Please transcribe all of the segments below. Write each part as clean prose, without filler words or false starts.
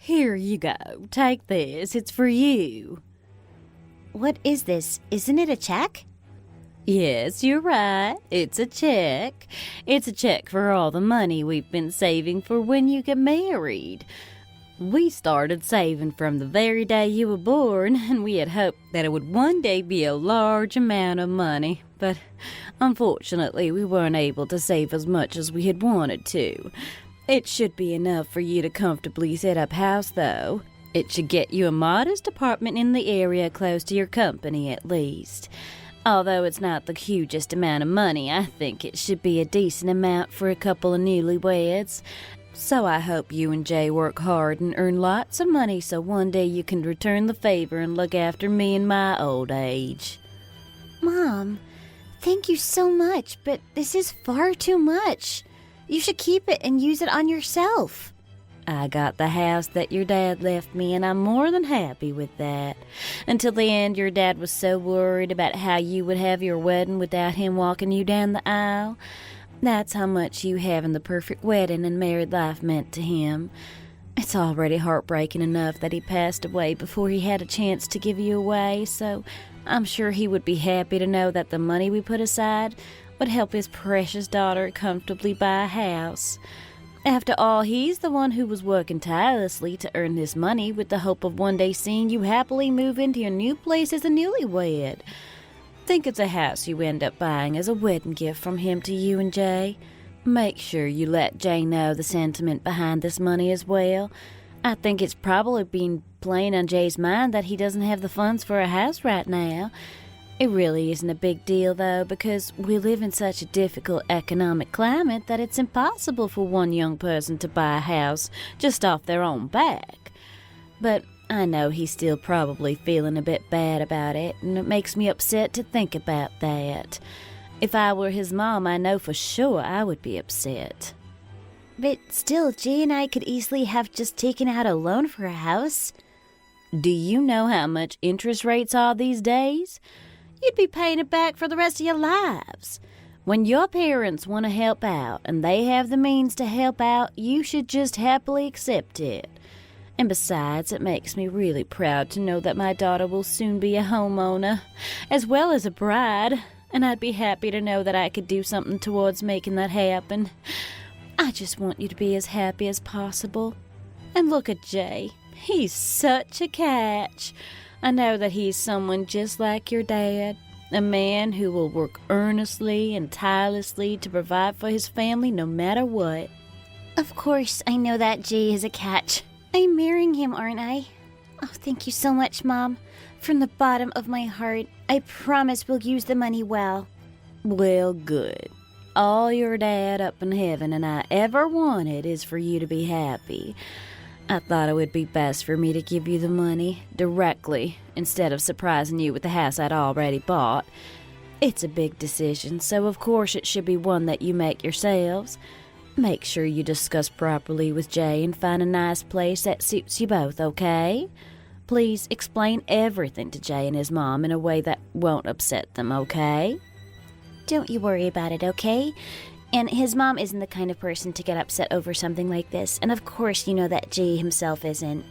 Here you go. Take this. It's for you. What is this? Isn't it a check? Yes, you're right. It's a check. It's a check for all the money we've been saving for when you get married. We started saving from the very day you were born, and we had hoped that it would one day be a large amount of money. But unfortunately, we weren't able to save as much as we had wanted to. It should be enough for you to comfortably set up house, though. It should get you a modest apartment in the area close to your company, at least. Although it's not the hugest amount of money, I think it should be a decent amount for a couple of newlyweds. So I hope you and Jay work hard and earn lots of money so one day you can return the favor and look after me in my old age. Mom, thank you so much, but this is far too much. You should keep it and use it on yourself. I got the house that your dad left me, and I'm more than happy with that. Until the end, your dad was so worried about how you would have your wedding without him walking you down the aisle. That's how much you having the perfect wedding and married life meant to him. It's already heartbreaking enough that he passed away before he had a chance to give you away, so I'm sure he would be happy to know that the money we put aside would help his precious daughter comfortably buy a house. After all, he's the one who was working tirelessly to earn this money with the hope of one day seeing you happily move into your new place as a newlywed. Think it's a house you end up buying as a wedding gift from him to you and Jay. Make sure you let Jay know the sentiment behind this money as well. I think it's probably been playing on Jay's mind that he doesn't have the funds for a house right now. It really isn't a big deal, though, because we live in such a difficult economic climate that it's impossible for one young person to buy a house just off their own back. But I know he's still probably feeling a bit bad about it, and it makes me upset to think about that. If I were his mom, I know for sure I would be upset. But still, Jay and I could easily have just taken out a loan for a house. Do you know how much interest rates are these days? You'd be paying it back for the rest of your lives. When your parents want to help out and they have the means to help out, you should just happily accept it. And besides, it makes me really proud to know that my daughter will soon be a homeowner, as well as a bride, and I'd be happy to know that I could do something towards making that happen. I just want you to be as happy as possible. And look at Jay. He's such a catch. I know that he's someone just like your dad, a man who will work earnestly and tirelessly to provide for his family no matter what. Of course, I know that Jay is a catch. I'm marrying him, aren't I? Oh, thank you so much, Mom. From the bottom of my heart, I promise we'll use the money well. Well, good. All your dad up in heaven and I ever wanted is for you to be happy. I thought it would be best for me to give you the money directly instead of surprising you with the house I'd already bought. It's a big decision, so of course it should be one that you make yourselves. Make sure you discuss properly with Jay and find a nice place that suits you both, okay? Please explain everything to Jay and his mom in a way that won't upset them, okay? Don't you worry about it, okay? And his mom isn't the kind of person to get upset over something like this, and of course you know that Jay himself isn't.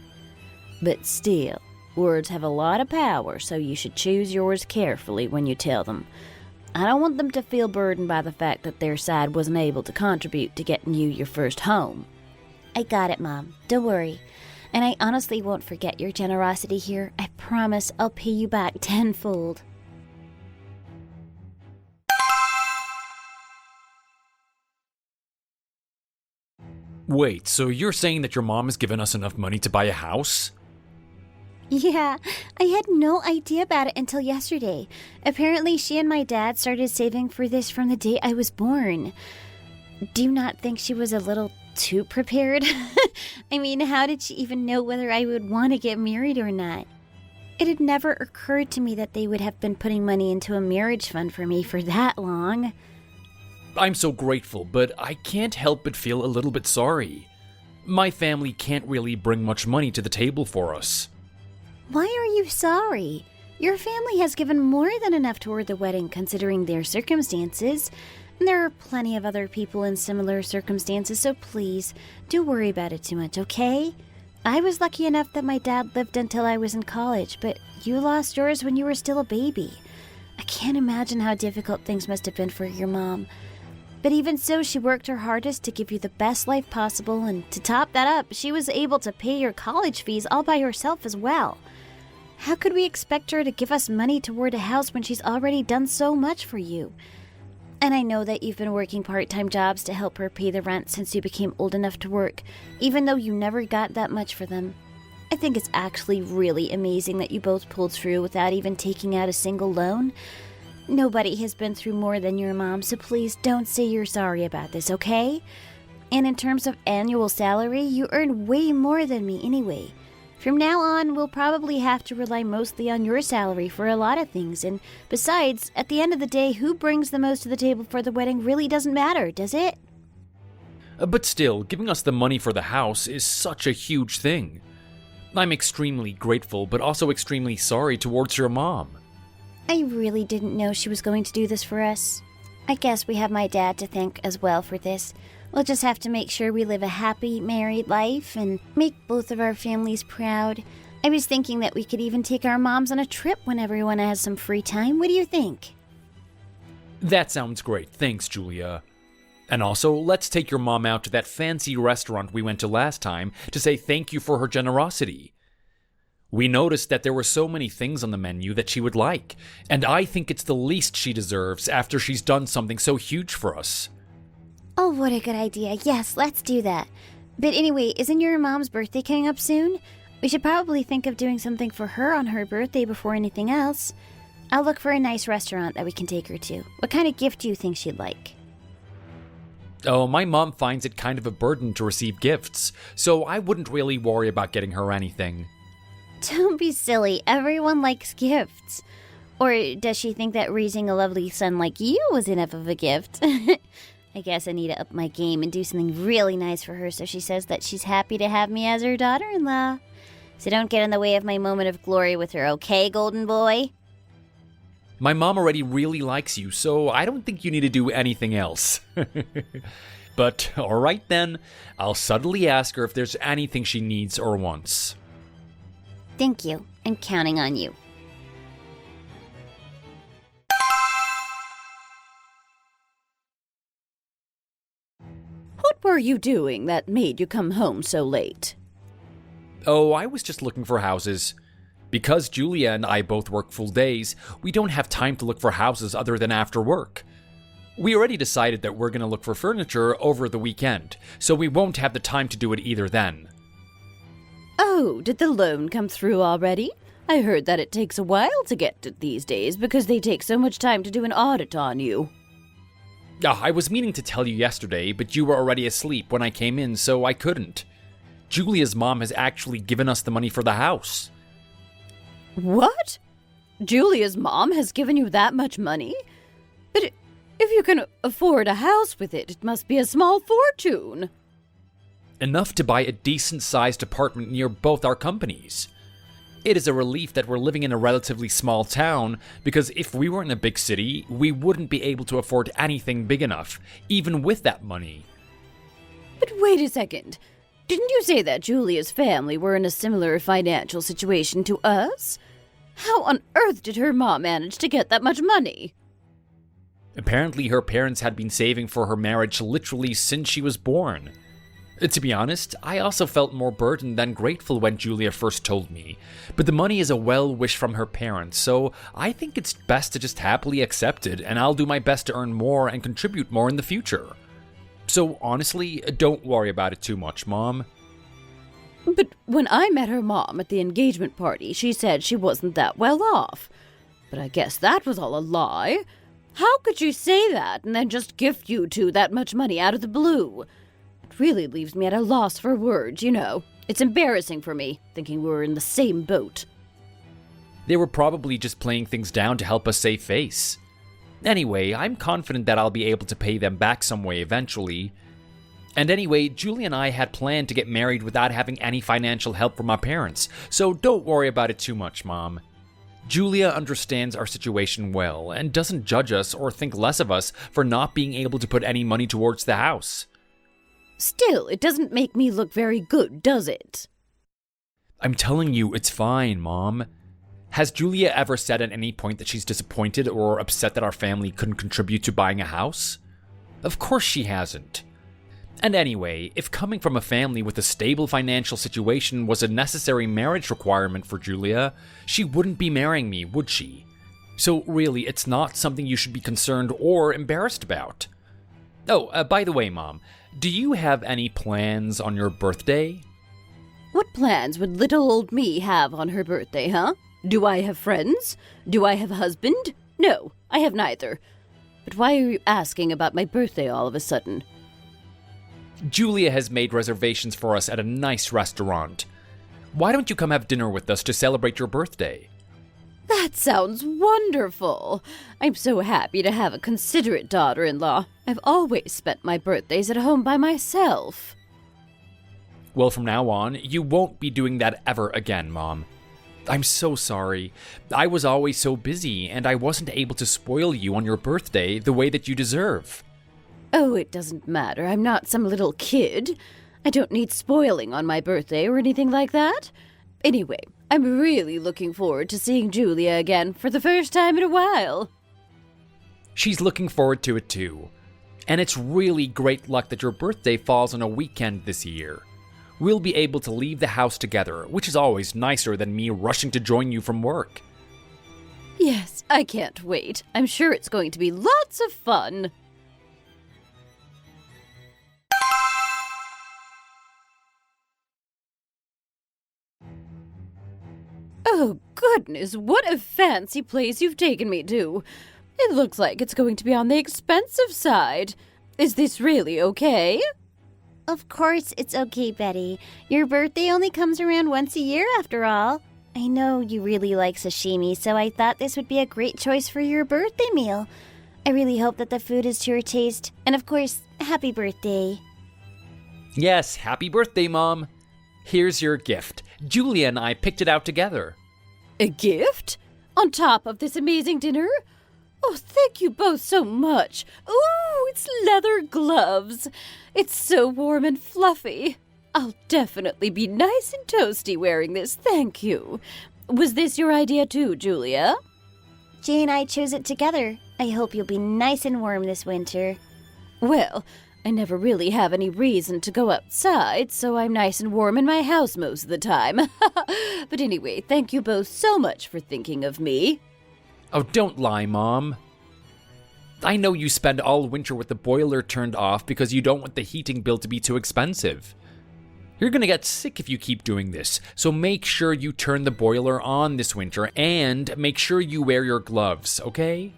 But still, words have a lot of power, so you should choose yours carefully when you tell them. I don't want them to feel burdened by the fact that their side wasn't able to contribute to getting you your first home. I got it, Mom. Don't worry. And I honestly won't forget your generosity here. I promise I'll pay you back tenfold. Wait, so you're saying that your mom has given us enough money to buy a house? Yeah, I had no idea about it until yesterday. Apparently, she and my dad started saving for this from the day I was born. Do you not think she was a little too prepared? I mean, how did she even know whether I would want to get married or not? It had never occurred to me that they would have been putting money into a marriage fund for me for that long. I'm so grateful, but I can't help but feel a little bit sorry. My family can't really bring much money to the table for us. Why are you sorry? Your family has given more than enough toward the wedding considering their circumstances. And there are plenty of other people in similar circumstances, so please, don't worry about it too much, okay? I was lucky enough that my dad lived until I was in college, but you lost yours when you were still a baby. I can't imagine how difficult things must have been for your mom. But even so, she worked her hardest to give you the best life possible, and to top that up, she was able to pay your college fees all by herself as well. How could we expect her to give us money toward a house when she's already done so much for you? And I know that you've been working part-time jobs to help her pay the rent since you became old enough to work, even though you never got that much for them. I think it's actually really amazing that you both pulled through without even taking out a single loan. Nobody has been through more than your mom, so please don't say you're sorry about this, okay? And in terms of annual salary, you earn way more than me anyway. From now on, we'll probably have to rely mostly on your salary for a lot of things, and besides, at the end of the day, who brings the most to the table for the wedding really doesn't matter, does it? But still, giving us the money for the house is such a huge thing. I'm extremely grateful, but also extremely sorry towards your mom. I really didn't know she was going to do this for us. I guess we have my dad to thank as well for this. We'll just have to make sure we live a happy, married life and make both of our families proud. I was thinking that we could even take our moms on a trip when everyone has some free time. What do you think? That sounds great, thanks, Julia. And also, let's take your mom out to that fancy restaurant we went to last time to say thank you for her generosity. We noticed that there were so many things on the menu that she would like, and I think it's the least she deserves after she's done something so huge for us. Oh, what a good idea. Yes, let's do that. But anyway, isn't your mom's birthday coming up soon? We should probably think of doing something for her on her birthday before anything else. I'll look for a nice restaurant that we can take her to. What kind of gift do you think she'd like? Oh, my mom finds it kind of a burden to receive gifts, so I wouldn't really worry about getting her anything. Don't be silly. Everyone likes gifts. Or does she think that raising a lovely son like you was enough of a gift? I guess I need to up my game and do something really nice for her so she says that she's happy to have me as her daughter-in-law. So don't get in the way of my moment of glory with her, okay, golden boy? My mom already really likes you, so I don't think you need to do anything else. But, alright then, I'll subtly ask her if there's anything she needs or wants. Thank you. I'm counting on you. What were you doing that made you come home so late? Oh, I was just looking for houses. Because Julia and I both work full days, we don't have time to look for houses other than after work. We already decided that we're going to look for furniture over the weekend, so we won't have the time to do it either then. Oh, did the loan come through already? I heard that it takes a while to get it these days because they take so much time to do an audit on you. I was meaning to tell you yesterday, but you were already asleep when I came in, so I couldn't. Julia's mom has actually given us the money for the house. What? Julia's mom has given you that much money? But if you can afford a house with it, it must be a small fortune. Enough to buy a decent-sized apartment near both our companies. It is a relief that we're living in a relatively small town, because if we were in a big city, we wouldn't be able to afford anything big enough, even with that money. But wait a second. Didn't you say that Julia's family were in a similar financial situation to us? How on earth did her mom manage to get that much money? Apparently her parents had been saving for her marriage literally since she was born. To be honest, I also felt more burdened than grateful when Julia first told me, but the money is a well-wish from her parents, so I think it's best to just happily accept it, and I'll do my best to earn more and contribute more in the future. So honestly, don't worry about it too much, Mom. But when I met her mom at the engagement party, she said she wasn't that well off. But I guess that was all a lie. How could she say that and then just gift you two that much money out of the blue? It really leaves me at a loss for words, you know. It's embarrassing for me, thinking we were in the same boat. They were probably just playing things down to help us save face. Anyway, I'm confident that I'll be able to pay them back some way eventually. And anyway, Julie and I had planned to get married without having any financial help from our parents, so don't worry about it too much, Mom. Julia understands our situation well and doesn't judge us or think less of us for not being able to put any money towards the house. Still, it doesn't make me look very good, does it? I'm telling you, it's fine, Mom. Has Julia ever said at any point that she's disappointed or upset that our family couldn't contribute to buying a house? Of course she hasn't. And anyway, if coming from a family with a stable financial situation was a necessary marriage requirement for Julia, she wouldn't be marrying me, would she? So really, it's not something you should be concerned or embarrassed about. Oh, by the way, Mom, do you have any plans on your birthday? What plans would little old me have on her birthday, huh? Do I have friends? Do I have a husband? No, I have neither. But why are you asking about my birthday all of a sudden? Julia has made reservations for us at a nice restaurant. Why don't you come have dinner with us to celebrate your birthday? That sounds wonderful. I'm so happy to have a considerate daughter-in-law. I've always spent my birthdays at home by myself. Well, from now on, you won't be doing that ever again, Mom. I'm so sorry. I was always so busy, and I wasn't able to spoil you on your birthday the way that you deserve. Oh, it doesn't matter. I'm not some little kid. I don't need spoiling on my birthday or anything like that. Anyway, I'm really looking forward to seeing Julia again for the first time in a while. She's looking forward to it too. And it's really great luck that your birthday falls on a weekend this year. We'll be able to leave the house together, which is always nicer than me rushing to join you from work. Yes, I can't wait. I'm sure it's going to be lots of fun. Oh, goodness, what a fancy place you've taken me to. It looks like it's going to be on the expensive side. Is this really okay? Of course it's okay, Betty. Your birthday only comes around once a year after all. I know you really like sashimi, so I thought this would be a great choice for your birthday meal. I really hope that the food is to your taste. And of course, happy birthday. Yes, happy birthday, Mom. Here's your gift. Julia and I picked it out together. A gift? On top of this amazing dinner? Oh, thank you both so much. Ooh, it's leather gloves. It's so warm and fluffy. I'll definitely be nice and toasty wearing this, thank you. Was this your idea too, Julia? Jay and I chose it together. I hope you'll be nice and warm this winter. Well, I never really have any reason to go outside, so I'm nice and warm in my house most of the time. But anyway, thank you both so much for thinking of me. Oh, don't lie, Mom. I know you spend all winter with the boiler turned off because you don't want the heating bill to be too expensive. You're gonna get sick if you keep doing this, so make sure you turn the boiler on this winter and make sure you wear your gloves, okay?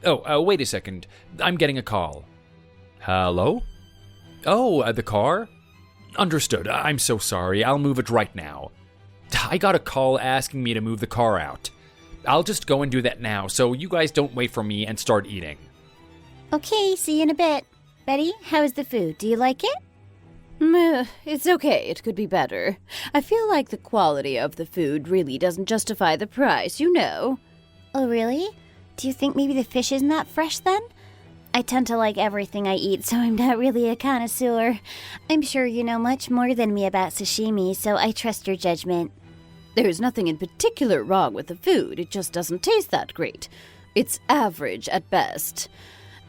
Oh, wait a second. I'm getting a call. Hello? Oh, the car? Understood. I'm so sorry. I'll move it right now. I got a call asking me to move the car out. I'll just go and do that now, so you guys don't wait for me and start eating. Okay, see you in a bit. Betty, how is the food? Do you like it? It's okay. It could be better. I feel like the quality of the food really doesn't justify the price, you know. Oh, really? Do you think maybe the fish isn't that fresh then? I tend to like everything I eat, so I'm not really a connoisseur. I'm sure you know much more than me about sashimi, so I trust your judgment. There's nothing in particular wrong with the food. It just doesn't taste that great. It's average at best.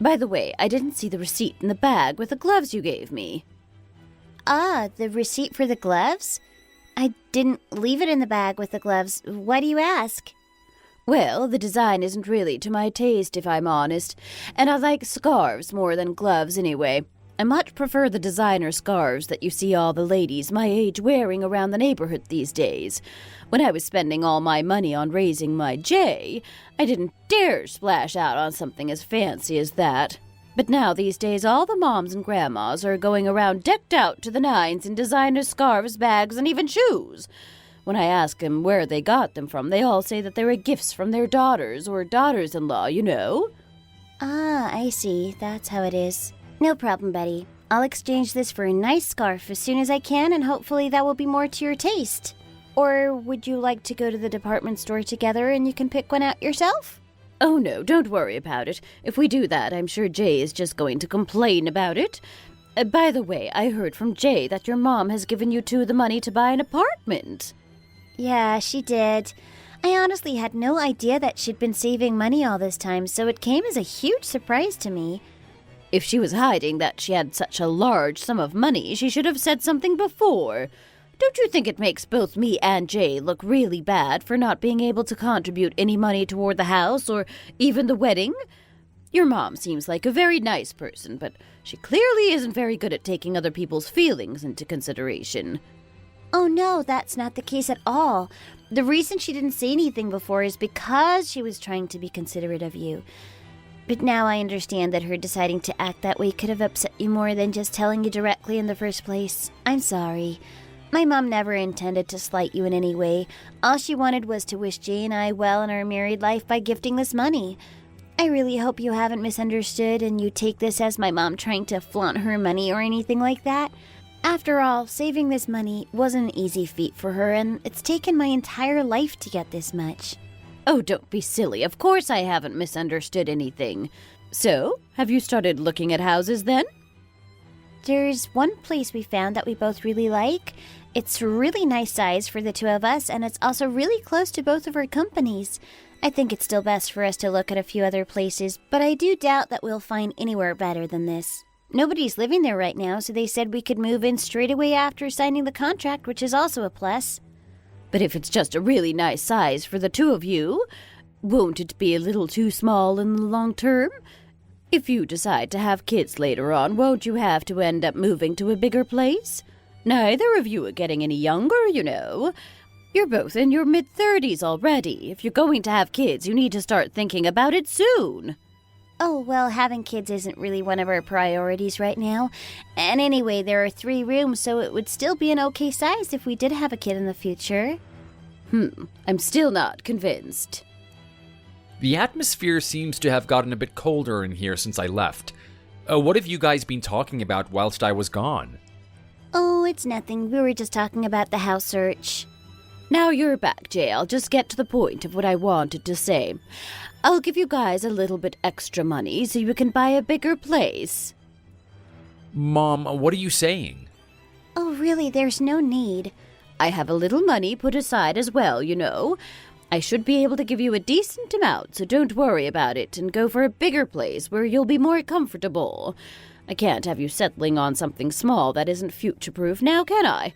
By the way, I didn't see the receipt in the bag with the gloves you gave me. Ah, the receipt for the gloves? I didn't leave it in the bag with the gloves. Why do you ask? Well, the design isn't really to my taste, if I'm honest, and I like scarves more than gloves anyway. I much prefer the designer scarves that you see all the ladies my age wearing around the neighborhood these days. When I was spending all my money on raising my Jay, I didn't dare splash out on something as fancy as that. But now these days all the moms and grandmas are going around decked out to the nines in designer scarves, bags, and even shoes. When I ask them where they got them from, they all say that they were gifts from their daughters or daughters-in-law, you know. Ah, I see. That's how it is. No problem, Betty. I'll exchange this for a nice scarf as soon as I can, and hopefully that will be more to your taste. Or would you like to go to the department store together and you can pick one out yourself? Oh no, don't worry about it. If we do that, I'm sure Jay is just going to complain about it. By the way, I heard from Jay that your mom has given you two the money to buy an apartment. Yeah, she did. I honestly had no idea that she'd been saving money all this time, so it came as a huge surprise to me. If she was hiding that she had such a large sum of money, she should have said something before. Don't you think it makes both me and Jay look really bad for not being able to contribute any money toward the house or even the wedding? Your mom seems like a very nice person, but she clearly isn't very good at taking other people's feelings into consideration. Oh no, that's not the case at all. The reason she didn't say anything before is because she was trying to be considerate of you. But now I understand that her deciding to act that way could have upset you more than just telling you directly in the first place. I'm sorry. My mom never intended to slight you in any way. All she wanted was to wish Jay and I well in our married life by gifting this money. I really hope you haven't misunderstood and you take this as my mom trying to flaunt her money or anything like that. After all, saving this money wasn't an easy feat for her, and it's taken my entire life to get this much. Oh, don't be silly. Of course I haven't misunderstood anything. So, have you started looking at houses then? There's one place we found that we both really like. It's a really nice size for the two of us, and it's also really close to both of our companies. I think it's still best for us to look at a few other places, but I do doubt that we'll find anywhere better than this. Nobody's living there right now, so they said we could move in straight away after signing the contract, which is also a plus. But if it's just a really nice size for the two of you, won't it be a little too small in the long term? If you decide to have kids later on, won't you have to end up moving to a bigger place? Neither of you are getting any younger, you know. You're both in your mid-30s already. If you're going to have kids, you need to start thinking about it soon. Oh, well, having kids isn't really one of our priorities right now. And anyway, there are 3 rooms, so it would still be an okay size if we did have a kid in the future. I'm still not convinced. The atmosphere seems to have gotten a bit colder in here since I left. What have you guys been talking about whilst I was gone? Oh, it's nothing. We were just talking about the house search. Now you're back, Jay. I'll just get to the point of what I wanted to say. I'll give you guys a little bit extra money so you can buy a bigger place. Mom, what are you saying? Oh, really? There's no need. I have a little money put aside as well, you know. I should be able to give you a decent amount, so don't worry about it and go for a bigger place where you'll be more comfortable. I can't have you settling on something small that isn't future-proof now, can I?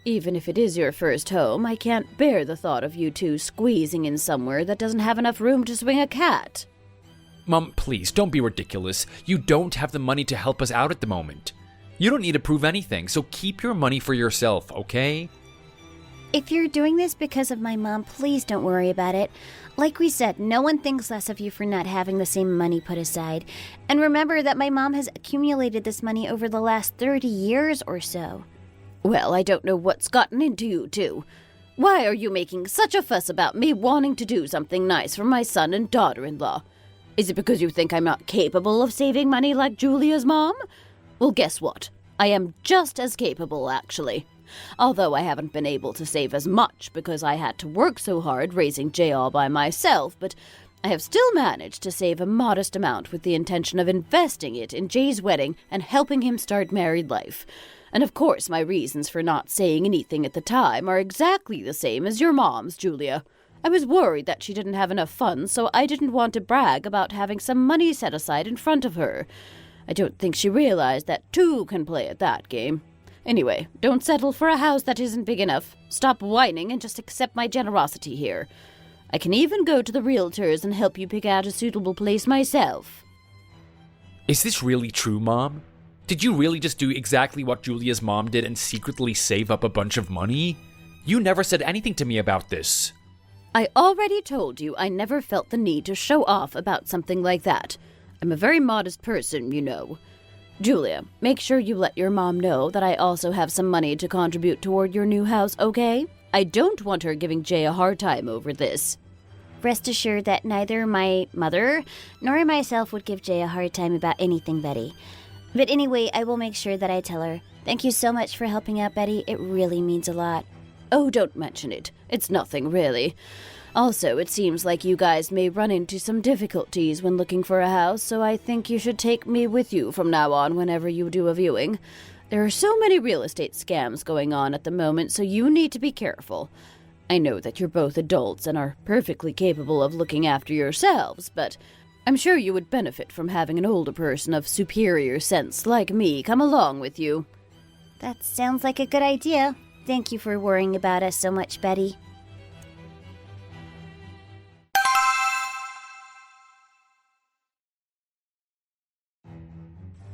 Even if it is your first home, I can't bear the thought of you two squeezing in somewhere that doesn't have enough room to swing a cat. Mom, please, don't be ridiculous. You don't have the money to help us out at the moment. You don't need to prove anything, so keep your money for yourself, okay? If you're doing this because of my mom, please don't worry about it. Like we said, no one thinks less of you for not having the same money put aside. And remember that my mom has accumulated this money over the last 30 years or so. Well, I don't know what's gotten into you two. Why are you making such a fuss about me wanting to do something nice for my son and daughter-in-law? Is it because you think I'm not capable of saving money like Julia's mom? Well, guess what? I am just as capable, actually. Although I haven't been able to save as much because I had to work so hard raising Jay all by myself, but I have still managed to save a modest amount with the intention of investing it in Jay's wedding and helping him start married life. And of course, my reasons for not saying anything at the time are exactly the same as your mom's, Julia. I was worried that she didn't have enough funds, so I didn't want to brag about having some money set aside in front of her. I don't think she realized that two can play at that game. Anyway, don't settle for a house that isn't big enough. Stop whining and just accept my generosity here. I can even go to the realtors and help you pick out a suitable place myself. Is this really true, Mom? Did you really just do exactly what Julia's mom did and secretly save up a bunch of money? You never said anything to me about this. I already told you I never felt the need to show off about something like that. I'm a very modest person, you know. Julia, make sure you let your mom know that I also have some money to contribute toward your new house, okay? I don't want her giving Jay a hard time over this. Rest assured that neither my mother nor myself would give Jay a hard time about anything, Betty. But anyway, I will make sure that I tell her. Thank you so much for helping out, Betty. It really means a lot. Oh, don't mention it. It's nothing, really. Also, it seems like you guys may run into some difficulties when looking for a house, so I think you should take me with you from now on whenever you do a viewing. There are so many real estate scams going on at the moment, so you need to be careful. I know that you're both adults and are perfectly capable of looking after yourselves, but I'm sure you would benefit from having an older person of superior sense like me come along with you. That sounds like a good idea. Thank you for worrying about us so much, Betty.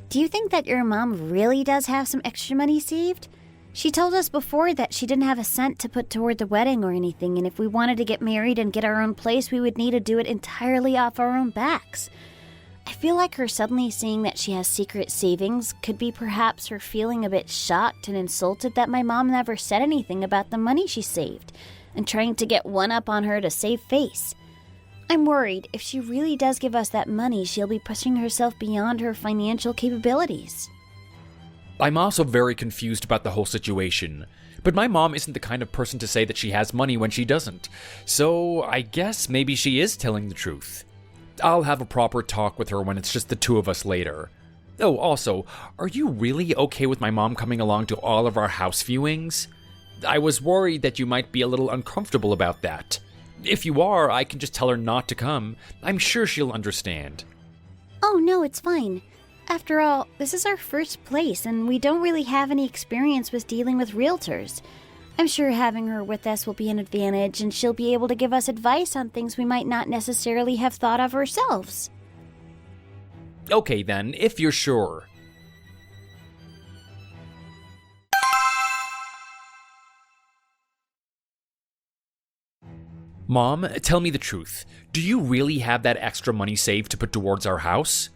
Do you think that your mom really does have some extra money saved? She told us before that she didn't have a cent to put toward the wedding or anything, and if we wanted to get married and get our own place, we would need to do it entirely off our own backs. I feel like her suddenly saying that she has secret savings could be perhaps her feeling a bit shocked and insulted that my mom never said anything about the money she saved, and trying to get one up on her to save face. I'm worried if she really does give us that money, she'll be pushing herself beyond her financial capabilities. I'm also very confused about the whole situation, but my mom isn't the kind of person to say that she has money when she doesn't, so I guess maybe she is telling the truth. I'll have a proper talk with her when it's just the two of us later. Oh, also, are you really okay with my mom coming along to all of our house viewings? I was worried that you might be a little uncomfortable about that. If you are, I can just tell her not to come. I'm sure she'll understand. Oh, no, it's fine. After all, this is our first place, and we don't really have any experience with dealing with realtors. I'm sure having her with us will be an advantage, and she'll be able to give us advice on things we might not necessarily have thought of ourselves. Okay then, if you're sure. Mom, tell me the truth. Do you really have that extra money saved to put towards our house?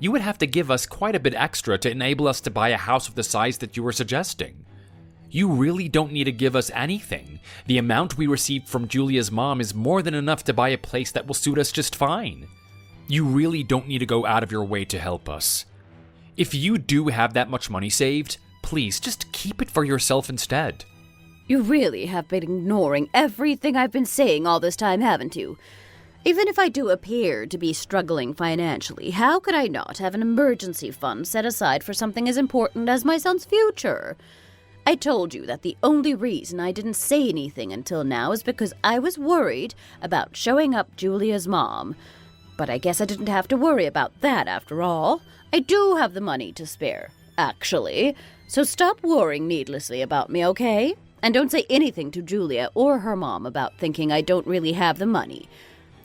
You would have to give us quite a bit extra to enable us to buy a house of the size that you were suggesting. You really don't need to give us anything. The amount we received from Julia's mom is more than enough to buy a place that will suit us just fine. You really don't need to go out of your way to help us. If you do have that much money saved, please just keep it for yourself instead. You really have been ignoring everything I've been saying all this time, haven't you? Even if I do appear to be struggling financially, how could I not have an emergency fund set aside for something as important as my son's future? I told you that the only reason I didn't say anything until now is because I was worried about showing up Julia's mom. But I guess I didn't have to worry about that after all. I do have the money to spare, actually. So stop worrying needlessly about me, okay? And don't say anything to Julia or her mom about thinking I don't really have the money.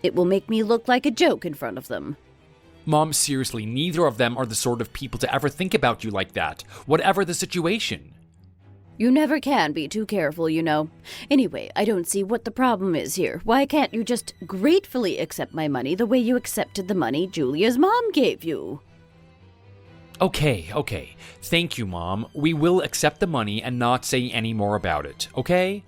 It will make me look like a joke in front of them. Mom, seriously, neither of them are the sort of people to ever think about you like that, whatever the situation. You never can be too careful, you know. Anyway, I don't see what the problem is here. Why can't you just gratefully accept my money the way you accepted the money Julia's mom gave you? Okay. Thank you, Mom. We will accept the money and not say any more about it, okay?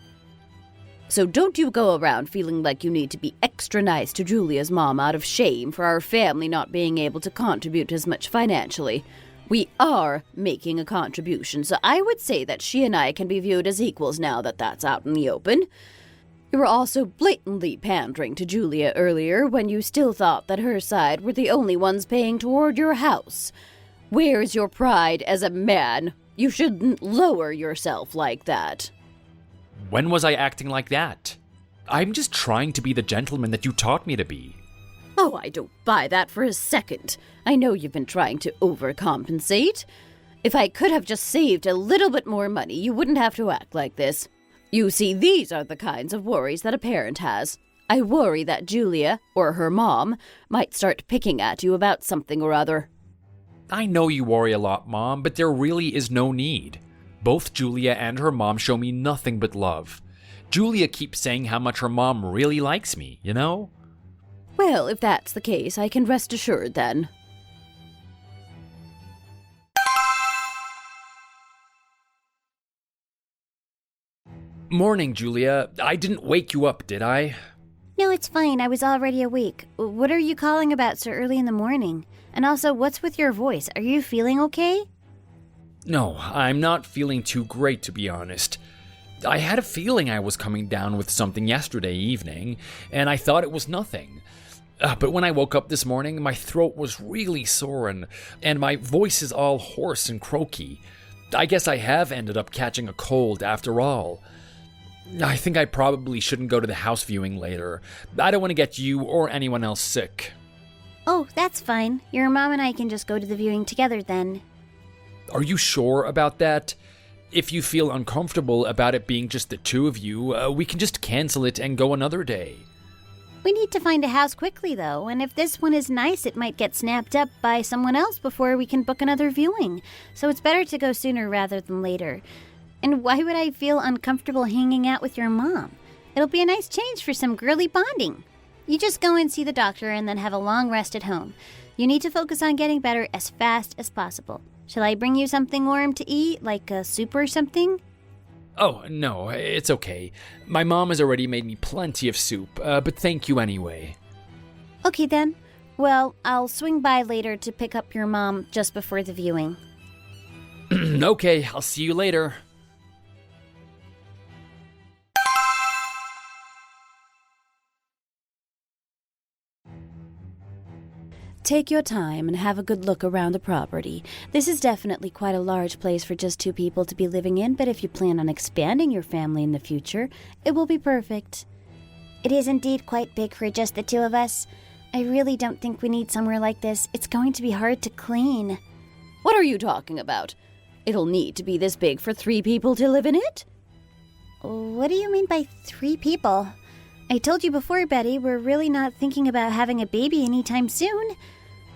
So don't you go around feeling like you need to be extra nice to Julia's mom out of shame for our family not being able to contribute as much financially. We are making a contribution, so I would say that she and I can be viewed as equals now that that's out in the open. You were also blatantly pandering to Julia earlier when you still thought that her side were the only ones paying toward your house. Where's your pride as a man? You shouldn't lower yourself like that. When was I acting like that? I'm just trying to be the gentleman that you taught me to be. Oh, I don't buy that for a second. I know you've been trying to overcompensate. If I could have just saved a little bit more money, you wouldn't have to act like this. You see, these are the kinds of worries that a parent has. I worry that Julia, or her mom, might start picking at you about something or other. I know you worry a lot, Mom, but there really is no need. Both Julia and her mom show me nothing but love. Julia keeps saying how much her mom really likes me, you know? Well, if that's the case, I can rest assured then. Morning, Julia. I didn't wake you up, did I? No, it's fine. I was already awake. What are you calling about so early in the morning? And also, what's with your voice? Are you feeling okay? No, I'm not feeling too great, to be honest. I had a feeling I was coming down with something yesterday evening, and I thought it was nothing. But when I woke up this morning, my throat was really sore, and my voice is all hoarse and croaky. I guess I have ended up catching a cold after all. I think I probably shouldn't go to the house viewing later. I don't want to get you or anyone else sick. Oh, that's fine. Your mom and I can just go to the viewing together then. Are you sure about that? If you feel uncomfortable about it being just the two of you, we can just cancel it and go another day. We need to find a house quickly, though, and if this one is nice, it might get snapped up by someone else before we can book another viewing. So it's better to go sooner rather than later. And why would I feel uncomfortable hanging out with your mom? It'll be a nice change for some girly bonding. You just go and see the doctor and then have a long rest at home. You need to focus on getting better as fast as possible. Shall I bring you something warm to eat, like a soup or something? Oh, no, it's okay. My mom has already made me plenty of soup, but thank you anyway. Okay then. Well, I'll swing by later to pick up your mom just before the viewing. Okay, I'll see you later. Take your time and have a good look around the property. This is definitely quite a large place for just two people to be living in, but if you plan on expanding your family in the future, it will be perfect. It is indeed quite big for just the two of us. I really don't think we need somewhere like this. It's going to be hard to clean. What are you talking about? It'll need to be this big for 3 people to live in it? What do you mean by 3 people? I told you before, Betty, we're really not thinking about having a baby anytime soon.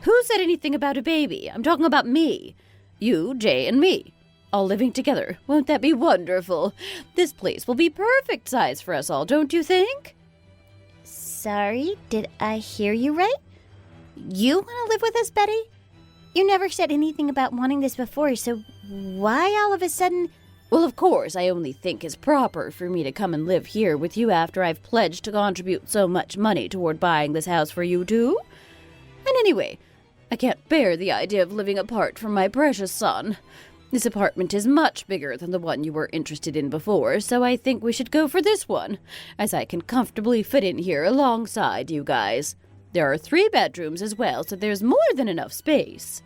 Who said anything about a baby? I'm talking about me. You, Jay, and me. All living together. Won't that be wonderful? This place will be perfect size for us all, don't you think? Sorry, did I hear you right? You want to live with us, Betty? You never said anything about wanting this before, so why all of a sudden... Well, of course, I only think it's proper for me to come and live here with you after I've pledged to contribute so much money toward buying this house for you two. And anyway, I can't bear the idea of living apart from my precious son. This apartment is much bigger than the one you were interested in before, so I think we should go for this one, as I can comfortably fit in here alongside you guys. There are 3 bedrooms as well, so there's more than enough space.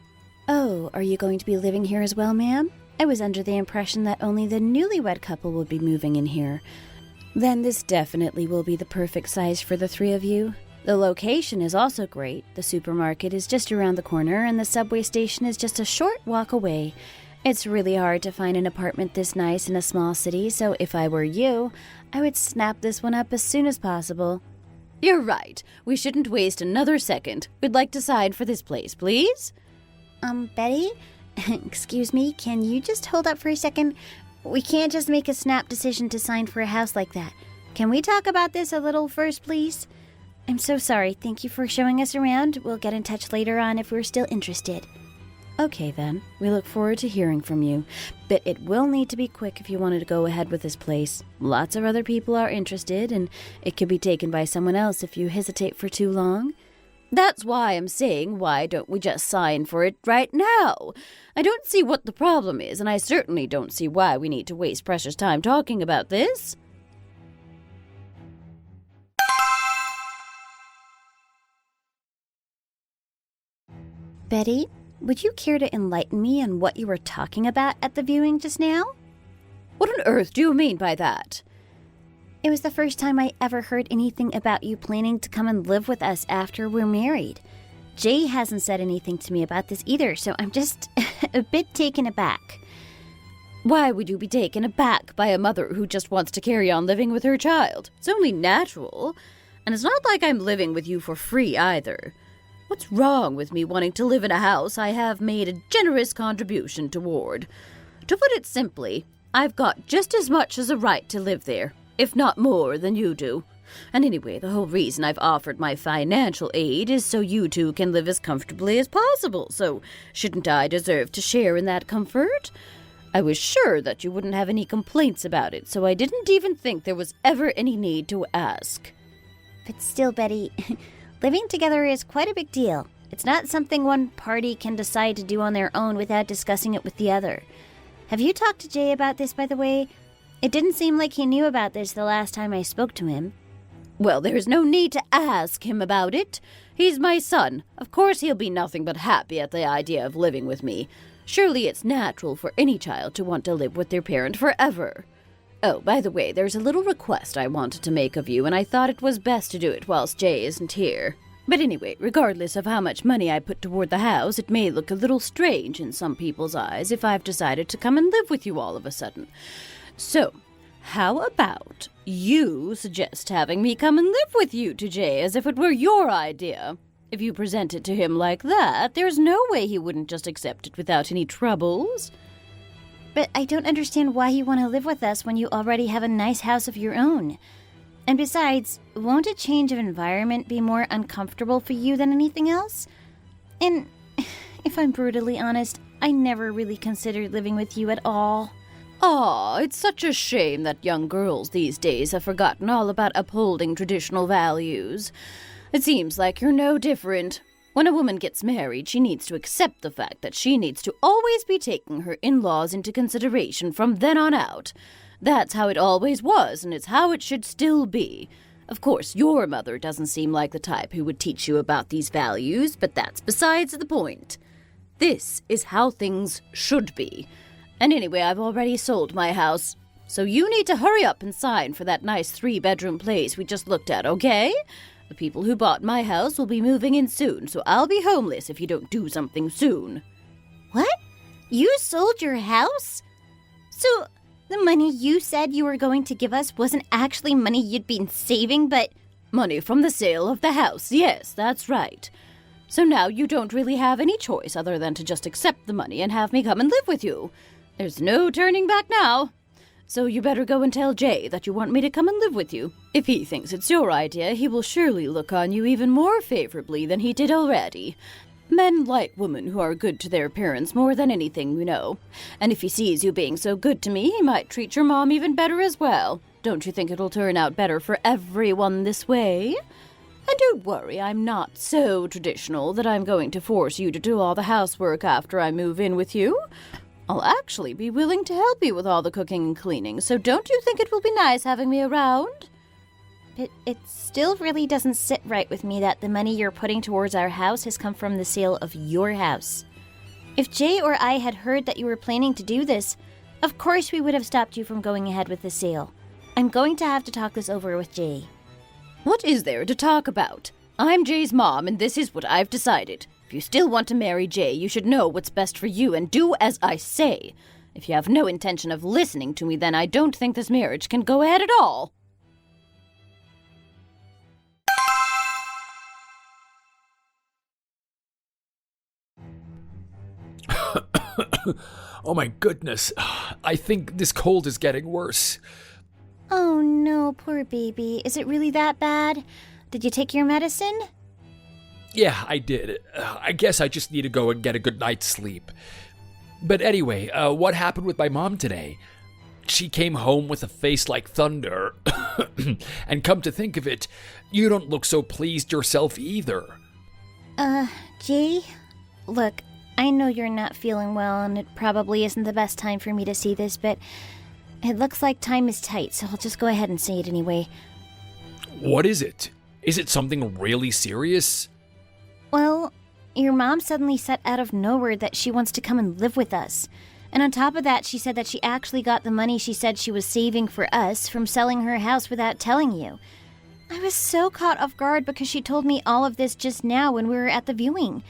Oh, are you going to be living here as well, ma'am? I was under the impression that only the newlywed couple would be moving in here. Then this definitely will be the perfect size for the 3 of you. The location is also great. The supermarket is just around the corner, and the subway station is just a short walk away. It's really hard to find an apartment this nice in a small city, so if I were you, I would snap this one up as soon as possible. You're right. We shouldn't waste another second. We'd like to sign for this place, please? Betty? Excuse me, can you just hold up for a second? We can't just make a snap decision to sign for a house like that. Can we talk about this a little first, please? I'm so sorry. Thank you for showing us around. We'll get in touch later on if we're still interested. Okay then, we look forward to hearing from you, but it will need to be quick if you wanted to go ahead with this place. Lots of other people are interested, and it could be taken by someone else if you hesitate for too long. That's why I'm saying, why don't we just sign for it right now? I don't see what the problem is, and I certainly don't see why we need to waste precious time talking about this. Betty, would you care to enlighten me on what you were talking about at the viewing just now? What on earth do you mean by that? It was the first time I ever heard anything about you planning to come and live with us after we're married. Jay hasn't said anything to me about this either, so I'm just a bit taken aback. Why would you be taken aback by a mother who just wants to carry on living with her child? It's only natural. And it's not like I'm living with you for free either. What's wrong with me wanting to live in a house I have made a generous contribution toward? To put it simply, I've got just as much as a right to live there, if not more than you do. And anyway, the whole reason I've offered my financial aid is so you two can live as comfortably as possible, so shouldn't I deserve to share in that comfort? I was sure that you wouldn't have any complaints about it, so I didn't even think there was ever any need to ask. But still, Betty, living together is quite a big deal. It's not something one party can decide to do on their own without discussing it with the other. Have you talked to Jay about this, by the way? It didn't seem like he knew about this the last time I spoke to him. Well, there's no need to ask him about it. He's my son. Of course he'll be nothing but happy at the idea of living with me. Surely it's natural for any child to want to live with their parent forever. Oh, by the way, there's a little request I wanted to make of you, and I thought it was best to do it whilst Jay isn't here. But anyway, regardless of how much money I put toward the house, it may look a little strange in some people's eyes if I've decided to come and live with you all of a sudden. So, how about you suggest having me come and live with you to Jay as if it were your idea? If you present it to him like that, there's no way he wouldn't just accept it without any troubles. But I don't understand why you want to live with us when you already have a nice house of your own. And besides, won't a change of environment be more uncomfortable for you than anything else? And if I'm brutally honest, I never really considered living with you at all. Aw, it's such a shame that young girls these days have forgotten all about upholding traditional values. It seems like you're no different. When a woman gets married, she needs to accept the fact that she needs to always be taking her in-laws into consideration from then on out. That's how it always was, and it's how it should still be. Of course, your mother doesn't seem like the type who would teach you about these values, but that's besides the point. This is how things should be. And anyway, I've already sold my house, so you need to hurry up and sign for that nice 3-bedroom place we just looked at, okay? The people who bought my house will be moving in soon, so I'll be homeless if you don't do something soon. What? You sold your house? So, the money you said you were going to give us wasn't actually money you'd been saving, but... Money from the sale of the house, yes, that's right. So now you don't really have any choice other than to just accept the money and have me come and live with you. There's no turning back now. So you better go and tell Jay that you want me to come and live with you. If he thinks it's your idea, he will surely look on you even more favorably than he did already. Men like women who are good to their parents more than anything, you know. And if he sees you being so good to me, he might treat your mom even better as well. Don't you think it'll turn out better for everyone this way? And don't worry, I'm not so traditional that I'm going to force you to do all the housework after I move in with you. I'll actually be willing to help you with all the cooking and cleaning, so don't you think it will be nice having me around? But it still really doesn't sit right with me that the money you're putting towards our house has come from the sale of your house. If Jay or I had heard that you were planning to do this, of course we would have stopped you from going ahead with the sale. I'm going to have to talk this over with Jay. What is there to talk about? I'm Jay's mom, and this is what I've decided. If you still want to marry Jay, you should know what's best for you and do as I say. If you have no intention of listening to me, then I don't think this marriage can go ahead at all. Oh my goodness. I think this cold is getting worse. Oh no, poor baby. Is it really that bad? Did you take your medicine? Yeah, I did. I guess I just need to go and get a good night's sleep. But anyway, what happened with my mom today? She came home with a face like thunder. And come to think of it, you don't look so pleased yourself either. Jay? Look, I know you're not feeling well, and it probably isn't the best time for me to see this, but it looks like time is tight, so I'll just go ahead and say it anyway. What is it? Is it something really serious? Well, your mom suddenly said out of nowhere that she wants to come and live with us. And on top of that, she said that she actually got the money she said she was saving for us from selling her house without telling you. I was so caught off guard because she told me all of this just now when we were at the viewing.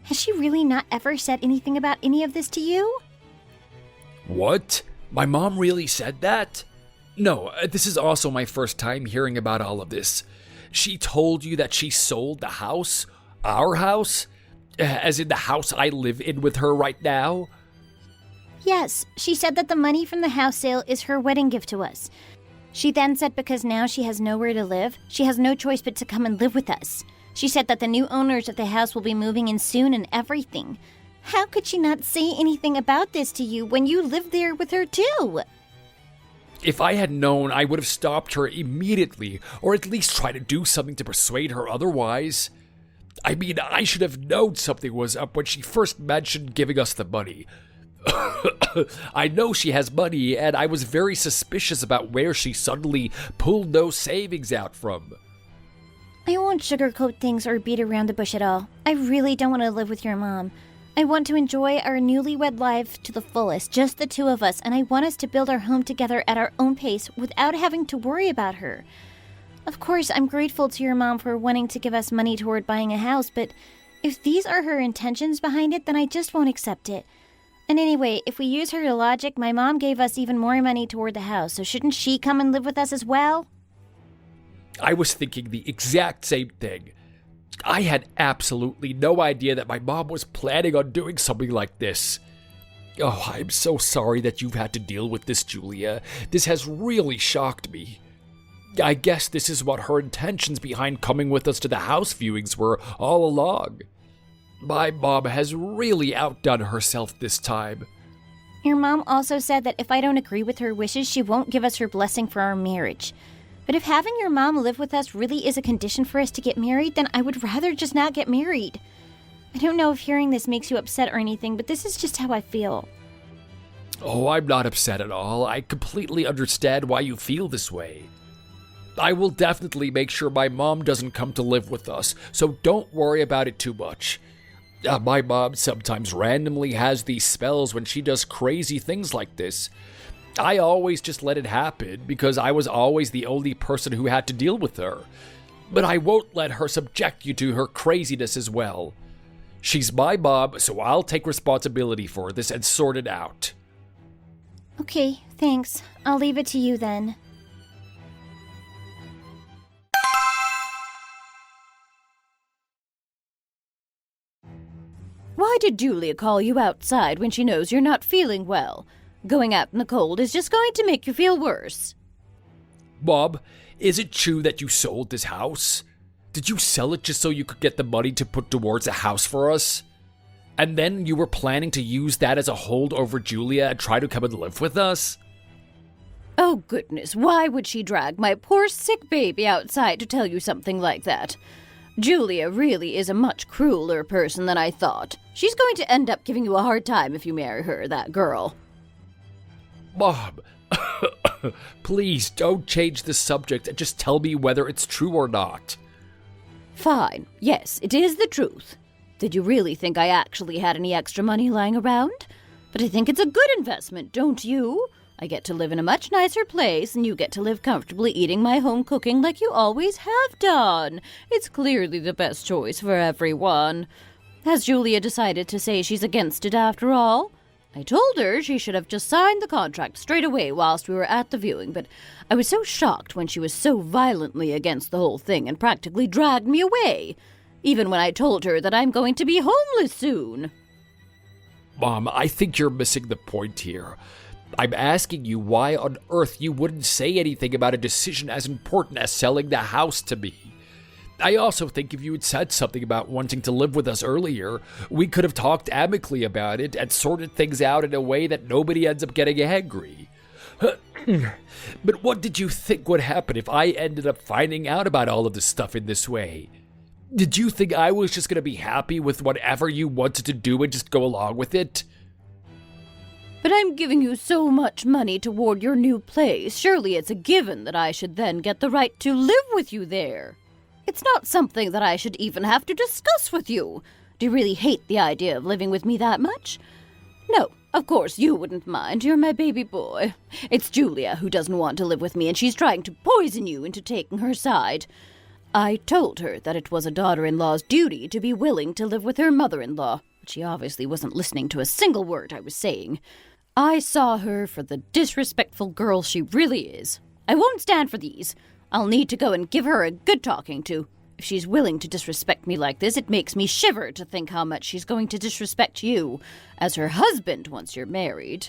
Has she really not ever said anything about any of this to you? What? My mom really said that? No, this is also my first time hearing about all of this. She told you that she sold the house? Our house? As in the house I live in with her right now? Yes, she said that the money from the house sale is her wedding gift to us. She then said because now she has nowhere to live, she has no choice but to come and live with us. She said that the new owners of the house will be moving in soon and everything. How could she not say anything about this to you when you lived there with her too? If I had known, I would have stopped her immediately, or at least tried to do something to persuade her otherwise. I mean, I should have known something was up when she first mentioned giving us the money. I know she has money, and I was very suspicious about where she suddenly pulled those savings out from. I won't sugarcoat things or beat around the bush at all. I really don't want to live with your mom. I want to enjoy our newlywed life to the fullest, just the two of us, and I want us to build our home together at our own pace without having to worry about her. Of course, I'm grateful to your mom for wanting to give us money toward buying a house, but if these are her intentions behind it, then I just won't accept it. And anyway, if we use her logic, my mom gave us even more money toward the house, so shouldn't she come and live with us as well? I was thinking the exact same thing. I had absolutely no idea that my mom was planning on doing something like this. Oh, I'm so sorry that you've had to deal with this, Julia. This has really shocked me. I guess this is what her intentions behind coming with us to the house viewings were all along. My mom has really outdone herself this time. Your mom also said that if I don't agree with her wishes, she won't give us her blessing for our marriage. But if having your mom live with us really is a condition for us to get married, then I would rather just not get married. I don't know if hearing this makes you upset or anything, but this is just how I feel. Oh, I'm not upset at all. I completely understand why you feel this way. I will definitely make sure my mom doesn't come to live with us, so don't worry about it too much. My mom sometimes randomly has these spells when she does crazy things like this. I always just let it happen because I was always the only person who had to deal with her. But I won't let her subject you to her craziness as well. She's my mom, so I'll take responsibility for this and sort it out. Okay, thanks. I'll leave it to you then. Why did Julia call you outside when she knows you're not feeling well? Going out in the cold is just going to make you feel worse. Bob, is it true that you sold this house? Did you sell it just so you could get the money to put towards a house for us? And then you were planning to use that as a hold over Julia and try to come and live with us? Oh goodness, why would she drag my poor sick baby outside to tell you something like that? Julia really is a much crueler person than I thought. She's going to end up giving you a hard time if you marry her, that girl. Bob, please don't change the subject and just tell me whether it's true or not. Fine. Yes, it is the truth. Did you really think I actually had any extra money lying around? But I think it's a good investment, don't you? I get to live in a much nicer place, and you get to live comfortably eating my home cooking like you always have done. It's clearly the best choice for everyone. Has Julia decided to say she's against it after all? I told her she should have just signed the contract straight away whilst we were at the viewing, but I was so shocked when she was so violently against the whole thing and practically dragged me away, even when I told her that I'm going to be homeless soon. Mom, I think you're missing the point here. I'm asking you why on earth you wouldn't say anything about a decision as important as selling the house to me. I also think if you had said something about wanting to live with us earlier, we could have talked amicably about it and sorted things out in a way that nobody ends up getting angry. But what did you think would happen if I ended up finding out about all of this stuff in this way? Did you think I was just going to be happy with whatever you wanted to do and just go along with it? But I'm giving you so much money toward your new place. Surely it's a given that I should then get the right to live with you there. It's not something that I should even have to discuss with you. Do you really hate the idea of living with me that much? No, of course you wouldn't mind. You're my baby boy. It's Julia who doesn't want to live with me, and she's trying to poison you into taking her side. I told her that it was a daughter-in-law's duty to be willing to live with her mother-in-law, but she obviously wasn't listening to a single word I was saying. I saw her for the disrespectful girl she really is. I won't stand for these. I'll need to go and give her a good talking to. If she's willing to disrespect me like this, it makes me shiver to think how much she's going to disrespect you as her husband once you're married.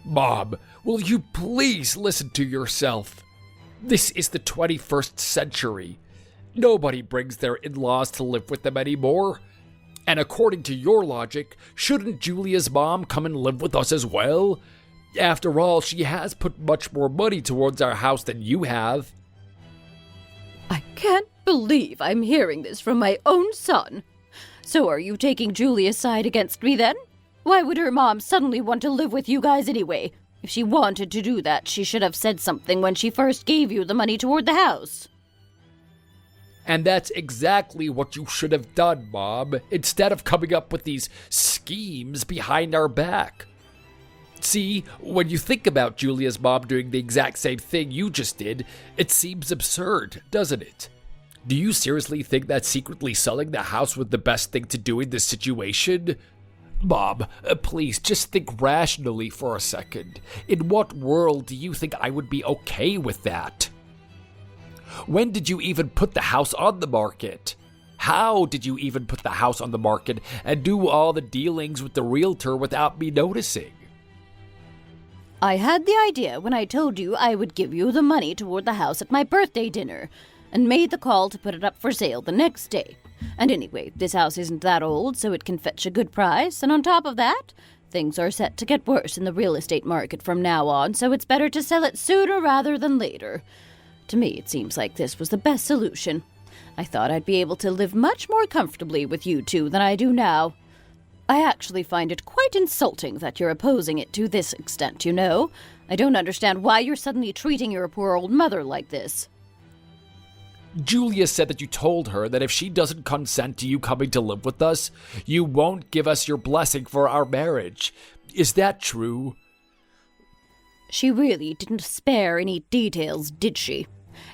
Mom, will you please listen to yourself? This is the 21st century. Nobody brings their in-laws to live with them anymore. And according to your logic, shouldn't Julia's mom come and live with us as well? After all, she has put much more money towards our house than you have. I can't believe I'm hearing this from my own son. So are you taking Julia's side against me then? Why would her mom suddenly want to live with you guys anyway? If she wanted to do that, she should have said something when she first gave you the money toward the house. And that's exactly what you should have done, Mom, instead of coming up with these schemes behind our back. See, when you think about Julia's mom doing the exact same thing you just did, it seems absurd, doesn't it? Do you seriously think that secretly selling the house was the best thing to do in this situation? Mom, please just think rationally for a second. In what world do you think I would be okay with that? When did you even put the house on the market? How did you even put the house on the market and do all the dealings with the realtor without me noticing? I had the idea when I told you I would give you the money toward the house at my birthday dinner, and made the call to put it up for sale the next day. And anyway, this house isn't that old, so it can fetch a good price, and on top of that, things are set to get worse in the real estate market from now on, so it's better to sell it sooner rather than later. To me, it seems like this was the best solution. I thought I'd be able to live much more comfortably with you two than I do now. I actually find it quite insulting that you're opposing it to this extent, you know? I don't understand why you're suddenly treating your poor old mother like this. Julia said that you told her that if she doesn't consent to you coming to live with us, you won't give us your blessing for our marriage. Is that true? She really didn't spare any details, did she?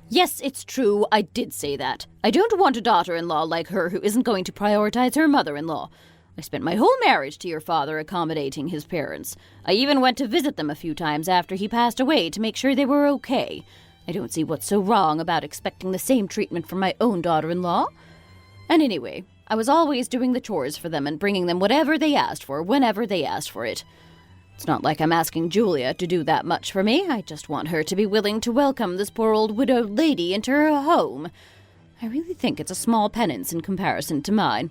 Yes, it's true, I did say that. I don't want a daughter-in-law like her who isn't going to prioritize her mother-in-law. I spent my whole marriage to your father accommodating his parents. I even went to visit them a few times after he passed away to make sure they were okay. I don't see what's so wrong about expecting the same treatment from my own daughter-in-law. And anyway, I was always doing the chores for them and bringing them whatever they asked for, whenever they asked for it. It's not like I'm asking Julia to do that much for me. I just want her to be willing to welcome this poor old widowed lady into her home. I really think it's a small penance in comparison to mine.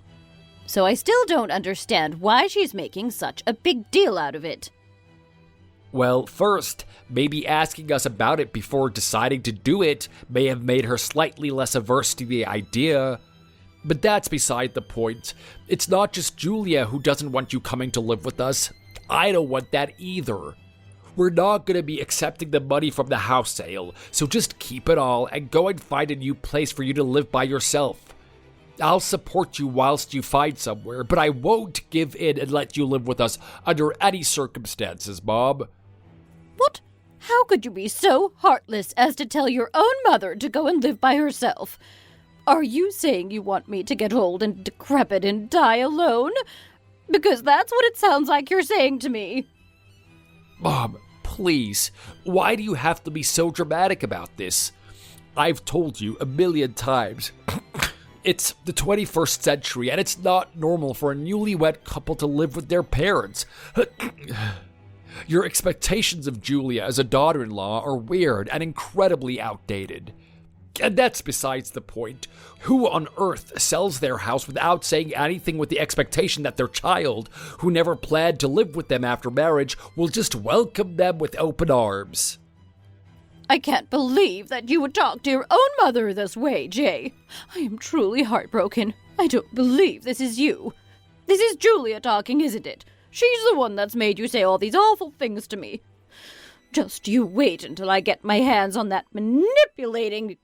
So I still don't understand why she's making such a big deal out of it. Well, first, maybe asking us about it before deciding to do it may have made her slightly less averse to the idea. But that's beside the point. It's not just Julia who doesn't want you coming to live with us. I don't want that either. We're not going to be accepting the money from the house sale, so just keep it all and go and find a new place for you to live by yourself. I'll support you whilst you find somewhere, but I won't give in and let you live with us under any circumstances, Mom. What? How could you be so heartless as to tell your own mother to go and live by herself? Are you saying you want me to get old and decrepit and die alone? Because that's what it sounds like you're saying to me. Mom, please, why do you have to be so dramatic about this? I've told you a million times. It's the 21st century, and it's not normal for a newlywed couple to live with their parents. Your expectations of Julia as a daughter-in-law are weird and incredibly outdated. And that's besides the point. Who on earth sells their house without saying anything with the expectation that their child, who never planned to live with them after marriage, will just welcome them with open arms? I can't believe that you would talk to your own mother this way, Jay. I am truly heartbroken. I don't believe this is you. This is Julia talking, isn't it? She's the one that's made you say all these awful things to me. Just you wait until I get my hands on that manipulating...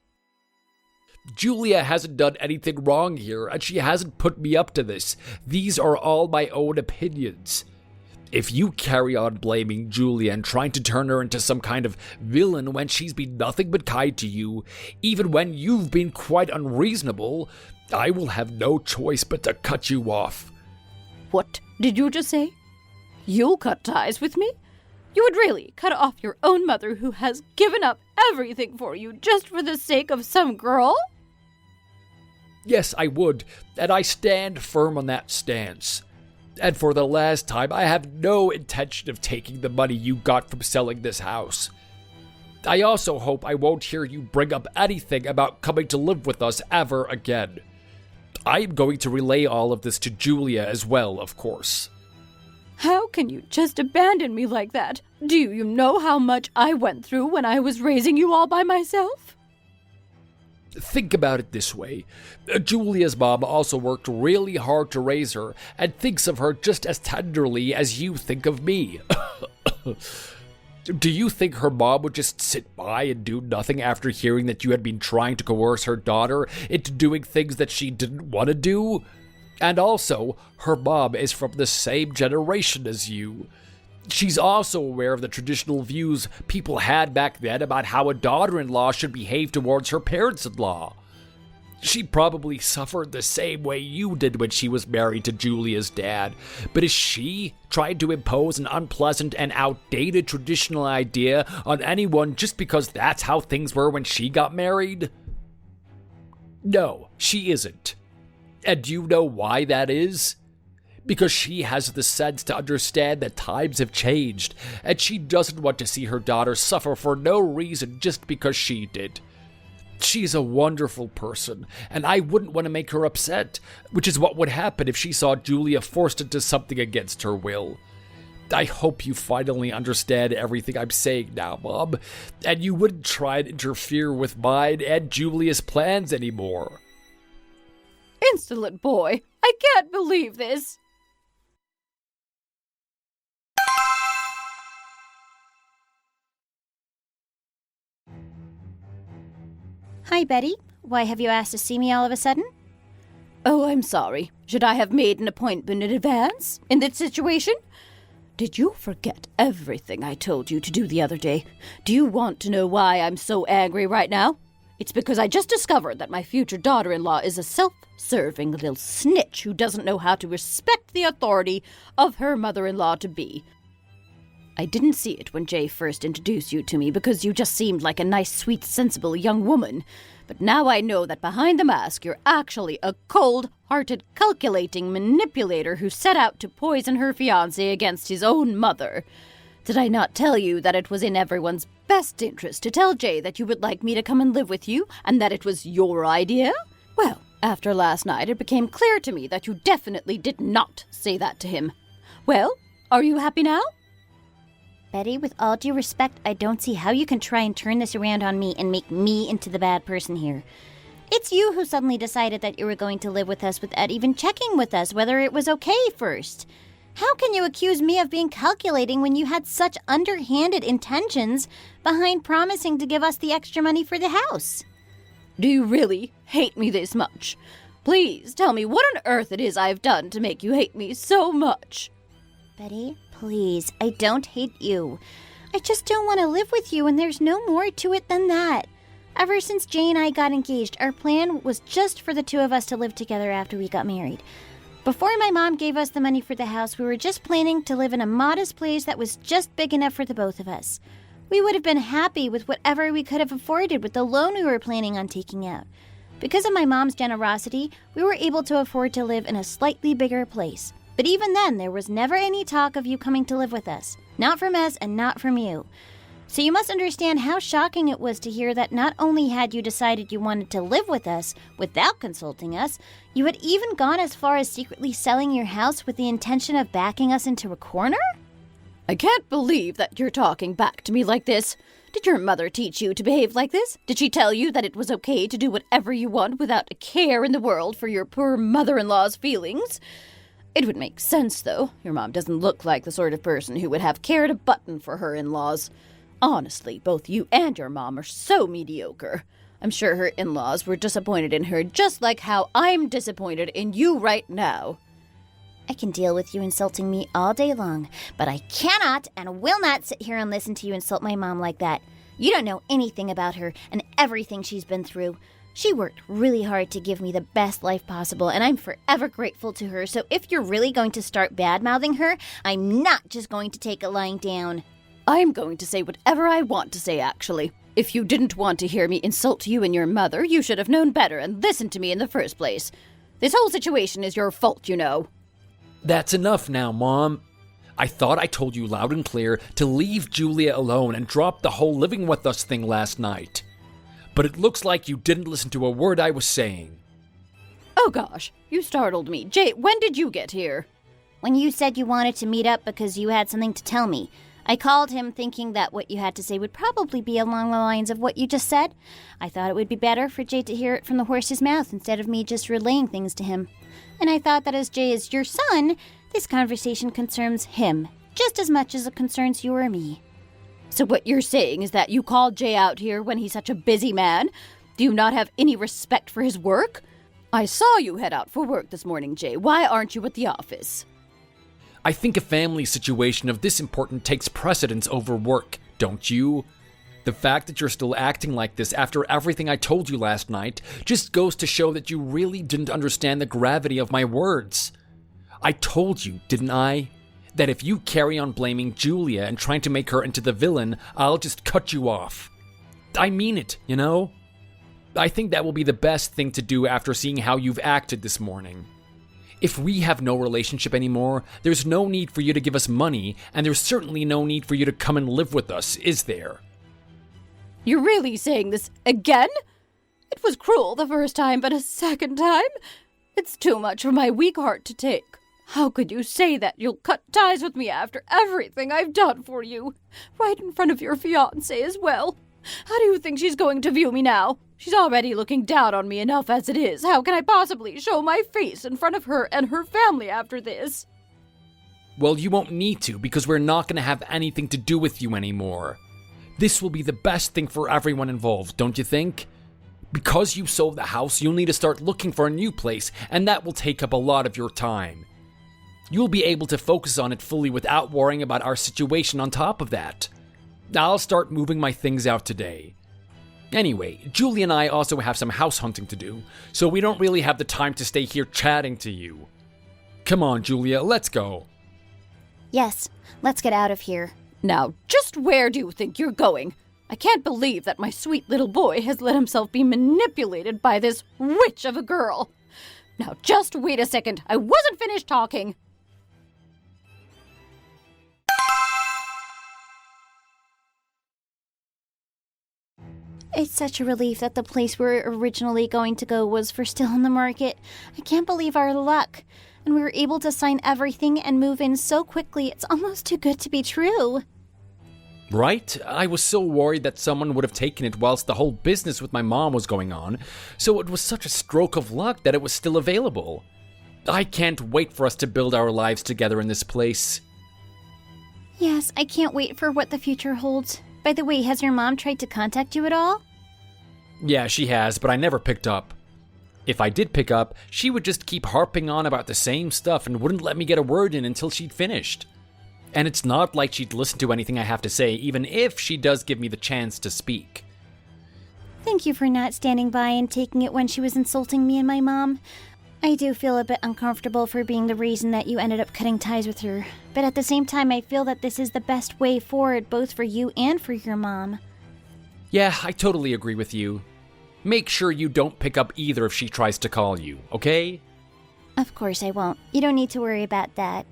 Julia hasn't done anything wrong here, and she hasn't put me up to this. These are all my own opinions. If you carry on blaming Julia and trying to turn her into some kind of villain when she's been nothing but kind to you, even when you've been quite unreasonable, I will have no choice but to cut you off. What did you just say? You'll cut ties with me? You would really cut off your own mother who has given up everything for you just for the sake of some girl? Yes, I would, and I stand firm on that stance. And for the last time, I have no intention of taking the money you got from selling this house. I also hope I won't hear you bring up anything about coming to live with us ever again. I am going to relay all of this to Julia as well, of course. How can you just abandon me like that? Do you know how much I went through when I was raising you all by myself? Think about it this way. Julia's mom also worked really hard to raise her and thinks of her just as tenderly as you think of me. Do you think her mom would just sit by and do nothing after hearing that you had been trying to coerce her daughter into doing things that she didn't want to do? And also, her mom is from the same generation as you. She's also aware of the traditional views people had back then about how a daughter-in-law should behave towards her parents-in-law. She probably suffered the same way you did when she was married to Julia's dad, but is she trying to impose an unpleasant and outdated traditional idea on anyone just because that's how things were when she got married? No, she isn't. And do you know why that is? Because she has the sense to understand that times have changed, and she doesn't want to see her daughter suffer for no reason just because she did. She's a wonderful person, and I wouldn't want to make her upset, which is what would happen if she saw Julia forced into something against her will. I hope you finally understand everything I'm saying now, Mom, and you wouldn't try and interfere with mine and Julia's plans anymore. Insolent boy, I can't believe this. Hi, Betty. Why have you asked to see me all of a sudden? Oh, I'm sorry. Should I have made an appointment in advance in this situation? Did you forget everything I told you to do the other day? Do you want to know why I'm so angry right now? It's because I just discovered that my future daughter-in-law is a self-serving little snitch who doesn't know how to respect the authority of her mother-in-law to be. I didn't see it when Jay first introduced you to me because you just seemed like a nice, sweet, sensible young woman. But now I know that behind the mask you're actually a cold-hearted, calculating manipulator who set out to poison her fiancé against his own mother. Did I not tell you that it was in everyone's best interest to tell Jay that you would like me to come and live with you, and that it was your idea? Well, after last night it became clear to me that you definitely did not say that to him. Well, are you happy now? Betty, with all due respect, I don't see how you can try and turn this around on me and make me into the bad person here. It's you who suddenly decided that you were going to live with us without even checking with us whether it was okay first. How can you accuse me of being calculating when you had such underhanded intentions behind promising to give us the extra money for the house? Do you really hate me this much? Please tell me what on earth it is I've done to make you hate me so much. Betty, please, I don't hate you. I just don't want to live with you, and there's no more to it than that. Ever since Jay and I got engaged, our plan was just for the two of us to live together after we got married. Before my mom gave us the money for the house, we were just planning to live in a modest place that was just big enough for the both of us. We would have been happy with whatever we could have afforded with the loan we were planning on taking out. Because of my mom's generosity, we were able to afford to live in a slightly bigger place. But even then, there was never any talk of you coming to live with us. Not from us and not from you. So you must understand how shocking it was to hear that not only had you decided you wanted to live with us without consulting us, you had even gone as far as secretly selling your house with the intention of backing us into a corner? I can't believe that you're talking back to me like this. Did your mother teach you to behave like this? Did she tell you that it was okay to do whatever you want without a care in the world for your poor mother-in-law's feelings? It would make sense, though. Your mom doesn't look like the sort of person who would have cared a button for her in-laws. Honestly, both you and your mom are so mediocre. I'm sure her in-laws were disappointed in her just like how I'm disappointed in you right now. I can deal with you insulting me all day long, but I cannot and will not sit here and listen to you insult my mom like that. You don't know anything about her and everything she's been through. She worked really hard to give me the best life possible, and I'm forever grateful to her, so if you're really going to start bad-mouthing her, I'm not just going to take it lying down. I'm going to say whatever I want to say, actually. If you didn't want to hear me insult you and your mother, you should have known better and listened to me in the first place. This whole situation is your fault, you know. That's enough now, Mom. I thought I told you loud and clear to leave Julia alone and drop the whole living with us thing last night. But it looks like you didn't listen to a word I was saying. Oh gosh, you startled me. Jay, when did you get here? When you said you wanted to meet up because you had something to tell me. I called him thinking that what you had to say would probably be along the lines of what you just said. I thought it would be better for Jay to hear it from the horse's mouth instead of me just relaying things to him. And I thought that as Jay is your son, this conversation concerns him just as much as it concerns you or me. So what you're saying is that you called Jay out here when he's such a busy man? Do you not have any respect for his work? I saw you head out for work this morning, Jay. Why aren't you at the office? I think a family situation of this important takes precedence over work, don't you? The fact that you're still acting like this after everything I told you last night just goes to show that you really didn't understand the gravity of my words. I told you, didn't I? That if you carry on blaming Julia and trying to make her into the villain, I'll just cut you off. I mean it, you know? I think that will be the best thing to do after seeing how you've acted this morning. If we have no relationship anymore, there's no need for you to give us money, and there's certainly no need for you to come and live with us, is there? You're really saying this again? It was cruel the first time, but a second time? It's too much for my weak heart to take. How could you say that you'll cut ties with me after everything I've done for you? Right in front of your fiancé as well. How do you think she's going to view me now? She's already looking down on me enough as it is. How can I possibly show my face in front of her and her family after this? Well, you won't need to, because we're not going to have anything to do with you anymore. This will be the best thing for everyone involved, don't you think? Because you sold the house, you'll need to start looking for a new place, and that will take up a lot of your time. You'll be able to focus on it fully without worrying about our situation on top of that. I'll start moving my things out today. Anyway, Julie and I also have some house hunting to do, so we don't really have the time to stay here chatting to you. Come on, Julia, let's go. Yes, let's get out of here. Now, just where do you think you're going? I can't believe that my sweet little boy has let himself be manipulated by this witch of a girl. Now, just wait a second. I wasn't finished talking. It's such a relief that the place we were originally going to go was still on the market. I can't believe our luck. And we were able to sign everything and move in so quickly, it's almost too good to be true. Right? I was so worried that someone would have taken it whilst the whole business with my mom was going on, so it was such a stroke of luck that it was still available. I can't wait for us to build our lives together in this place. Yes, I can't wait for what the future holds. By the way, has your mom tried to contact you at all? Yeah, she has, but I never picked up. If I did pick up, she would just keep harping on about the same stuff and wouldn't let me get a word in until she'd finished. And it's not like she'd listen to anything I have to say, even if she does give me the chance to speak. Thank you for not standing by and taking it when she was insulting me and my mom. I do feel a bit uncomfortable for being the reason that you ended up cutting ties with her. But at the same time, I feel that this is the best way forward, both for you and for your mom. Yeah, I totally agree with you. Make sure you don't pick up either if she tries to call you, okay? Of course I won't. You don't need to worry about that.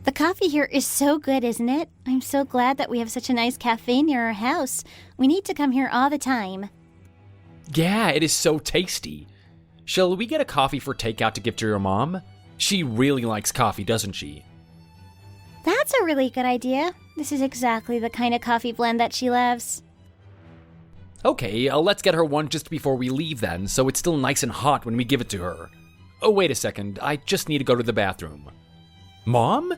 The coffee here is so good, isn't it? I'm so glad that we have such a nice cafe near our house. We need to come here all the time. Yeah, it is so tasty. Shall we get a coffee for takeout to give to your mom? She really likes coffee, doesn't she? That's a really good idea. This is exactly the kind of coffee blend that she loves. Okay, let's get her one just before we leave then, so it's still nice and hot when we give it to her. Oh, wait a second. I just need to go to the bathroom. Mom?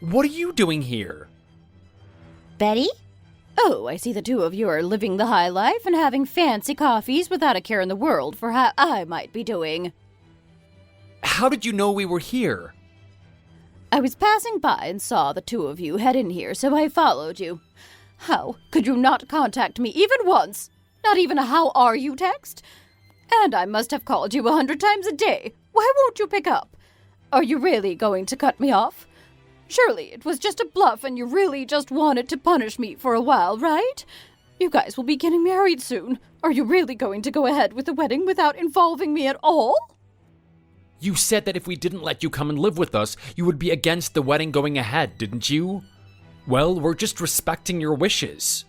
What are you doing here? Betty? Oh, I see the two of you are living the high life and having fancy coffees without a care in the world for how I might be doing. How did you know we were here? I was passing by and saw the two of you head in here, so I followed you. How could you not contact me even once? Not even a how are you text? And I must have called you 100 times a day. Why won't you pick up? Are you really going to cut me off? Surely it was just a bluff and you really just wanted to punish me for a while, right? You guys will be getting married soon. Are you really going to go ahead with the wedding without involving me at all? You said that if we didn't let you come and live with us, you would be against the wedding going ahead, didn't you? Well, we're just respecting your wishes.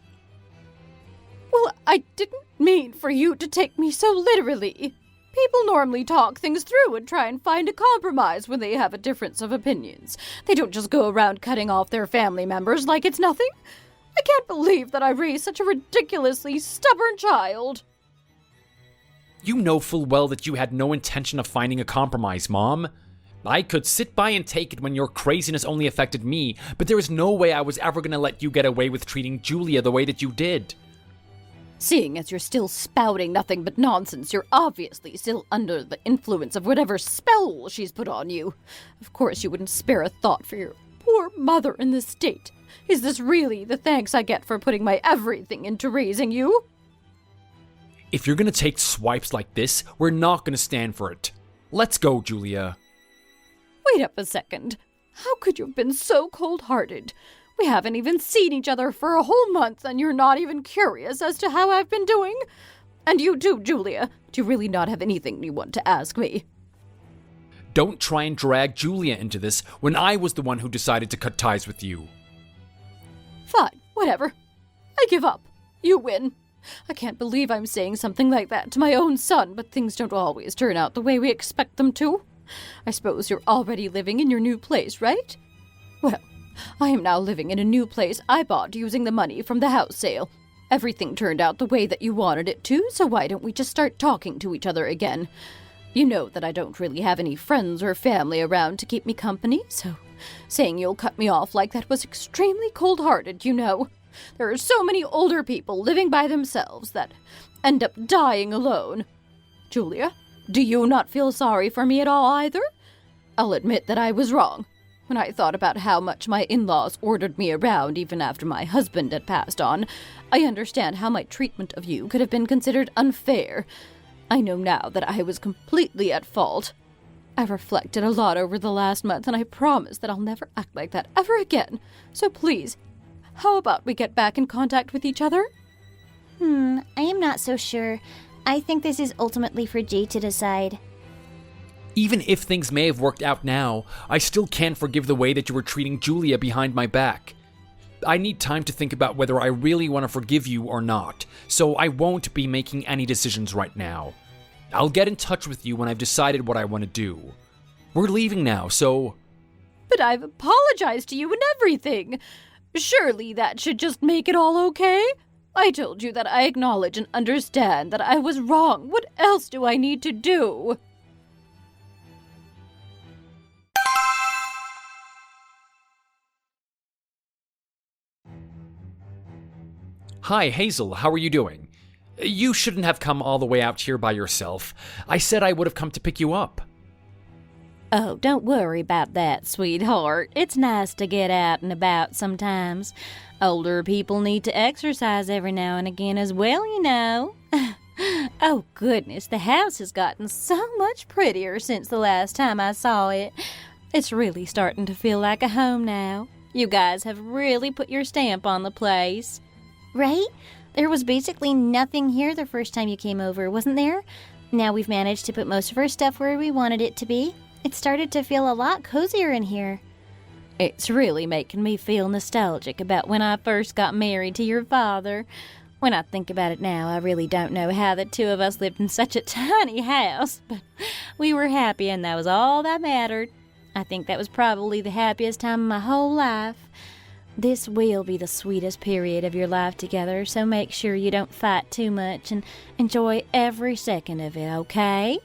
Well, I didn't mean for you to take me so literally. People normally talk things through and try and find a compromise when they have a difference of opinions. They don't just go around cutting off their family members like it's nothing. I can't believe that I raised such a ridiculously stubborn child. You know full well that you had no intention of finding a compromise, Mom. I could sit by and take it when your craziness only affected me, but there is no way I was ever going to let you get away with treating Julia the way that you did. Seeing as you're still spouting nothing but nonsense, you're obviously still under the influence of whatever spell she's put on you. Of course you wouldn't spare a thought for your poor mother in this state. Is this really the thanks I get for putting my everything into raising you? If you're going to take swipes like this, we're not going to stand for it. Let's go, Julia. Wait up a second. How could you have been so cold-hearted? We haven't even seen each other for a whole month, and you're not even curious as to how I've been doing? And you too, Julia. Do you really not have anything you want to ask me? Don't try and drag Julia into this when I was the one who decided to cut ties with you. Fine, whatever. I give up. You win. I can't believe I'm saying something like that to my own son, but things don't always turn out the way we expect them to. I suppose you're already living in your new place, right? Well, I am now living in a new place I bought using the money from the house sale. Everything turned out the way that you wanted it to, so why don't we just start talking to each other again? You know that I don't really have any friends or family around to keep me company, so saying you'll cut me off like that was extremely cold-hearted, you know. There are so many older people living by themselves that end up dying alone. Julia, do you not feel sorry for me at all either? I'll admit that I was wrong. When I thought about how much my in-laws ordered me around even after my husband had passed on, I understand how my treatment of you could have been considered unfair. I know now that I was completely at fault. I reflected a lot over the last month, and I promise that I'll never act like that ever again. So please, how about we get back in contact with each other? I am not so sure. I think this is ultimately for Jay to decide. Even if things may have worked out now, I still can't forgive the way that you were treating Julia behind my back. I need time to think about whether I really want to forgive you or not, so I won't be making any decisions right now. I'll get in touch with you when I've decided what I want to do. We're leaving now, so... But I've apologized to you and everything. Surely that should just make it all okay? I told you that I acknowledge and understand that I was wrong. What else do I need to do? Hi, Hazel, how are you doing? You shouldn't have come all the way out here by yourself. I said I would have come to pick you up. Oh, don't worry about that, sweetheart. It's nice to get out and about sometimes. Older people need to exercise every now and again as well, you know. Oh, goodness, the house has gotten so much prettier since the last time I saw it. It's really starting to feel like a home now. You guys have really put your stamp on the place. Right? There was basically nothing here the first time you came over, wasn't there? Now we've managed to put most of our stuff where we wanted it to be. It started to feel a lot cozier in here. It's really making me feel nostalgic about when I first got married to your father. When I think about it now, I really don't know how the two of us lived in such a tiny house, but we were happy and that was all that mattered. I think that was probably the happiest time of my whole life. This will be the sweetest period of your life together, so make sure you don't fight too much and enjoy every second of it, okay?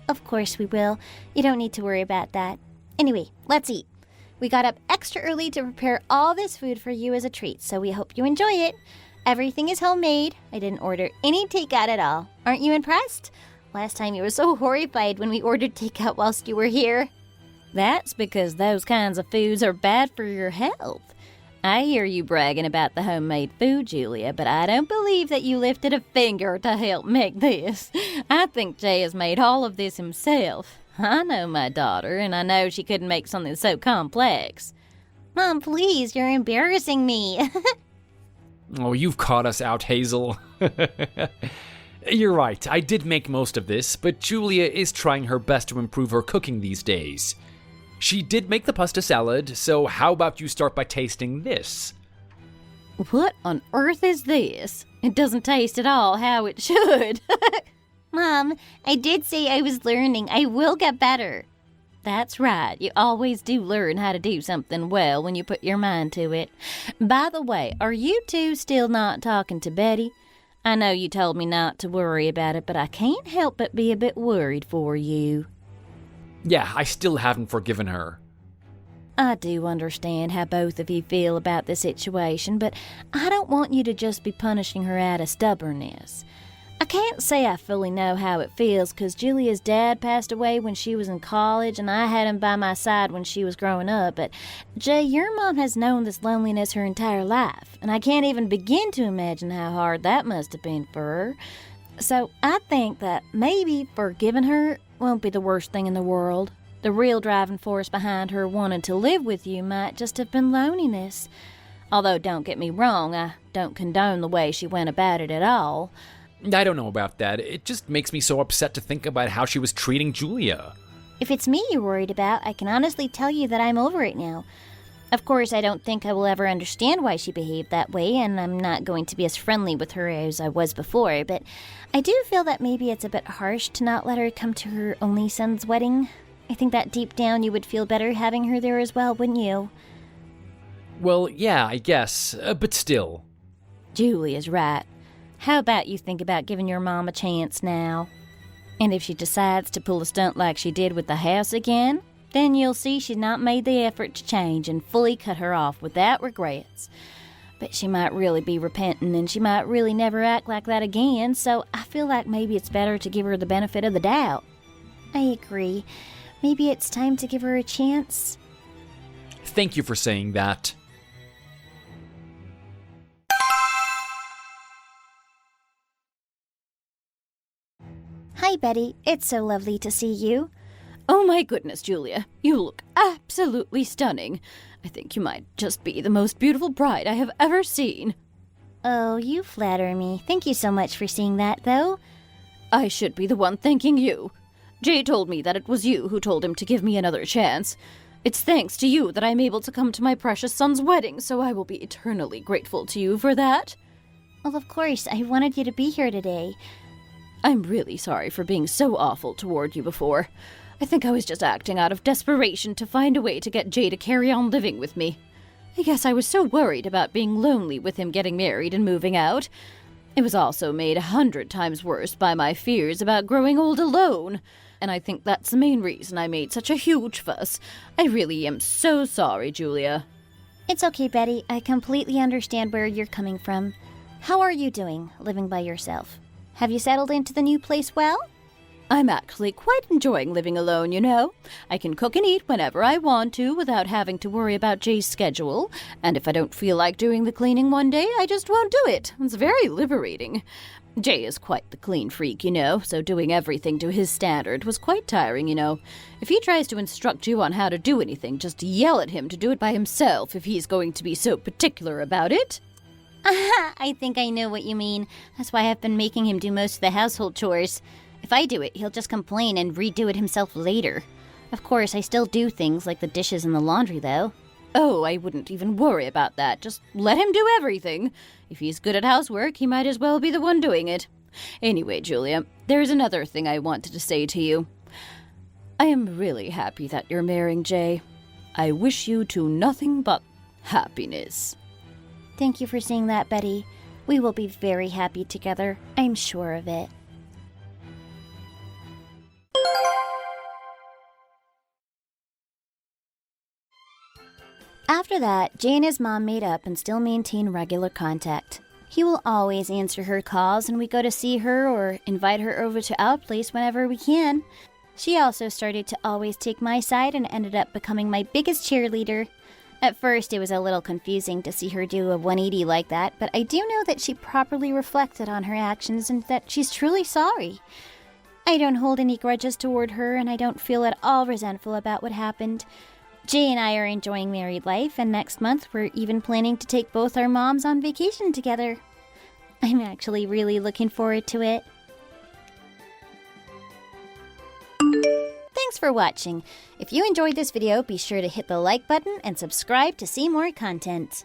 Of course we will. You don't need to worry about that. Anyway, let's eat. We got up extra early to prepare all this food for you as a treat, so we hope you enjoy it. Everything is homemade. I didn't order any takeout at all. Aren't you impressed? Last time you were so horrified when we ordered takeout whilst you were here. That's because those kinds of foods are bad for your health. I hear you bragging about the homemade food, Julia, but I don't believe that you lifted a finger to help make this. I think Jay has made all of this himself. I know my daughter, and I know she couldn't make something so complex. Mom, please, you're embarrassing me. Oh, you've caught us out, Hazel. You're right, I did make most of this, but Julia is trying her best to improve her cooking these days. She did make the pasta salad, so how about you start by tasting this? What on earth is this? It doesn't taste at all how it should. Mom, I did say I was learning. I will get better. That's right. You always do learn how to do something well when you put your mind to it. By the way, are you two still not talking to Betty? I know you told me not to worry about it, but I can't help but be a bit worried for you. Yeah, I still haven't forgiven her. I do understand how both of you feel about the situation, but I don't want you to just be punishing her out of stubbornness. I can't say I fully know how it feels, because Julia's dad passed away when she was in college, and I had him by my side when she was growing up, but Jay, your mom has known this loneliness her entire life, and I can't even begin to imagine how hard that must have been for her. So I think that maybe forgiving her won't be the worst thing in the world. The real driving force behind her wanting to live with you might just have been loneliness. Although, don't get me wrong, I don't condone the way she went about it at all. I don't know about that. It just makes me so upset to think about how she was treating Julia. If it's me you're worried about, I can honestly tell you that I'm over it now. Of course, I don't think I will ever understand why she behaved that way, and I'm not going to be as friendly with her as I was before, but I do feel that maybe it's a bit harsh to not let her come to her only son's wedding. I think that deep down you would feel better having her there as well, wouldn't you? Well, yeah, I guess, but still. Julia's right. How about you think about giving your mom a chance now? And if she decides to pull a stunt like she did with the house again, then you'll see she's not made the effort to change and fully cut her off without regrets. But she might really be repenting, and she might really never act like that again, so I feel like maybe it's better to give her the benefit of the doubt. I agree. Maybe it's time to give her a chance. Thank you for saying that. Hi, Betty. It's so lovely to see you. Oh my goodness, Julia. You look absolutely stunning. I think you might just be the most beautiful bride I have ever seen. Oh, you flatter me. Thank you so much for seeing that, though. I should be the one thanking you. Jay told me that it was you who told him to give me another chance. It's thanks to you that I'm able to come to my precious son's wedding, so I will be eternally grateful to you for that. Well, of course. I wanted you to be here today. I'm really sorry for being so awful toward you before. I think I was just acting out of desperation to find a way to get Jay to carry on living with me. I guess I was so worried about being lonely with him getting married and moving out. It was also made 100 times worse by my fears about growing old alone. And I think that's the main reason I made such a huge fuss. I really am so sorry, Julia. It's okay, Betty. I completely understand where you're coming from. How are you doing, living by yourself? Have you settled into the new place well? I'm actually quite enjoying living alone, you know. I can cook and eat whenever I want to without having to worry about Jay's schedule. And if I don't feel like doing the cleaning one day, I just won't do it. It's very liberating. Jay is quite the clean freak, you know, so doing everything to his standard was quite tiring, you know. If he tries to instruct you on how to do anything, just yell at him to do it by himself if he's going to be so particular about it. I think I know what you mean. That's why I've been making him do most of the household chores. If I do it, he'll just complain and redo it himself later. Of course, I still do things like the dishes and the laundry, though. Oh, I wouldn't even worry about that. Just let him do everything. If he's good at housework, he might as well be the one doing it. Anyway, Julia, there's another thing I wanted to say to you. I am really happy that you're marrying Jay. I wish you to nothing but happiness. Thank you for saying that, Betty. We will be very happy together. I'm sure of it. After that, Jay and his mom made up and still maintain regular contact. He will always answer her calls, and we go to see her or invite her over to our place whenever we can. She also started to always take my side and ended up becoming my biggest cheerleader. At first, it was a little confusing to see her do a 180 like that, but I do know that she properly reflected on her actions and that she's truly sorry. I don't hold any grudges toward her, and I don't feel at all resentful about what happened. Jay and I are enjoying married life, and next month we're even planning to take both our moms on vacation together. I'm actually really looking forward to it. Thanks for watching. If you enjoyed this video, be sure to hit the like button and subscribe to see more content.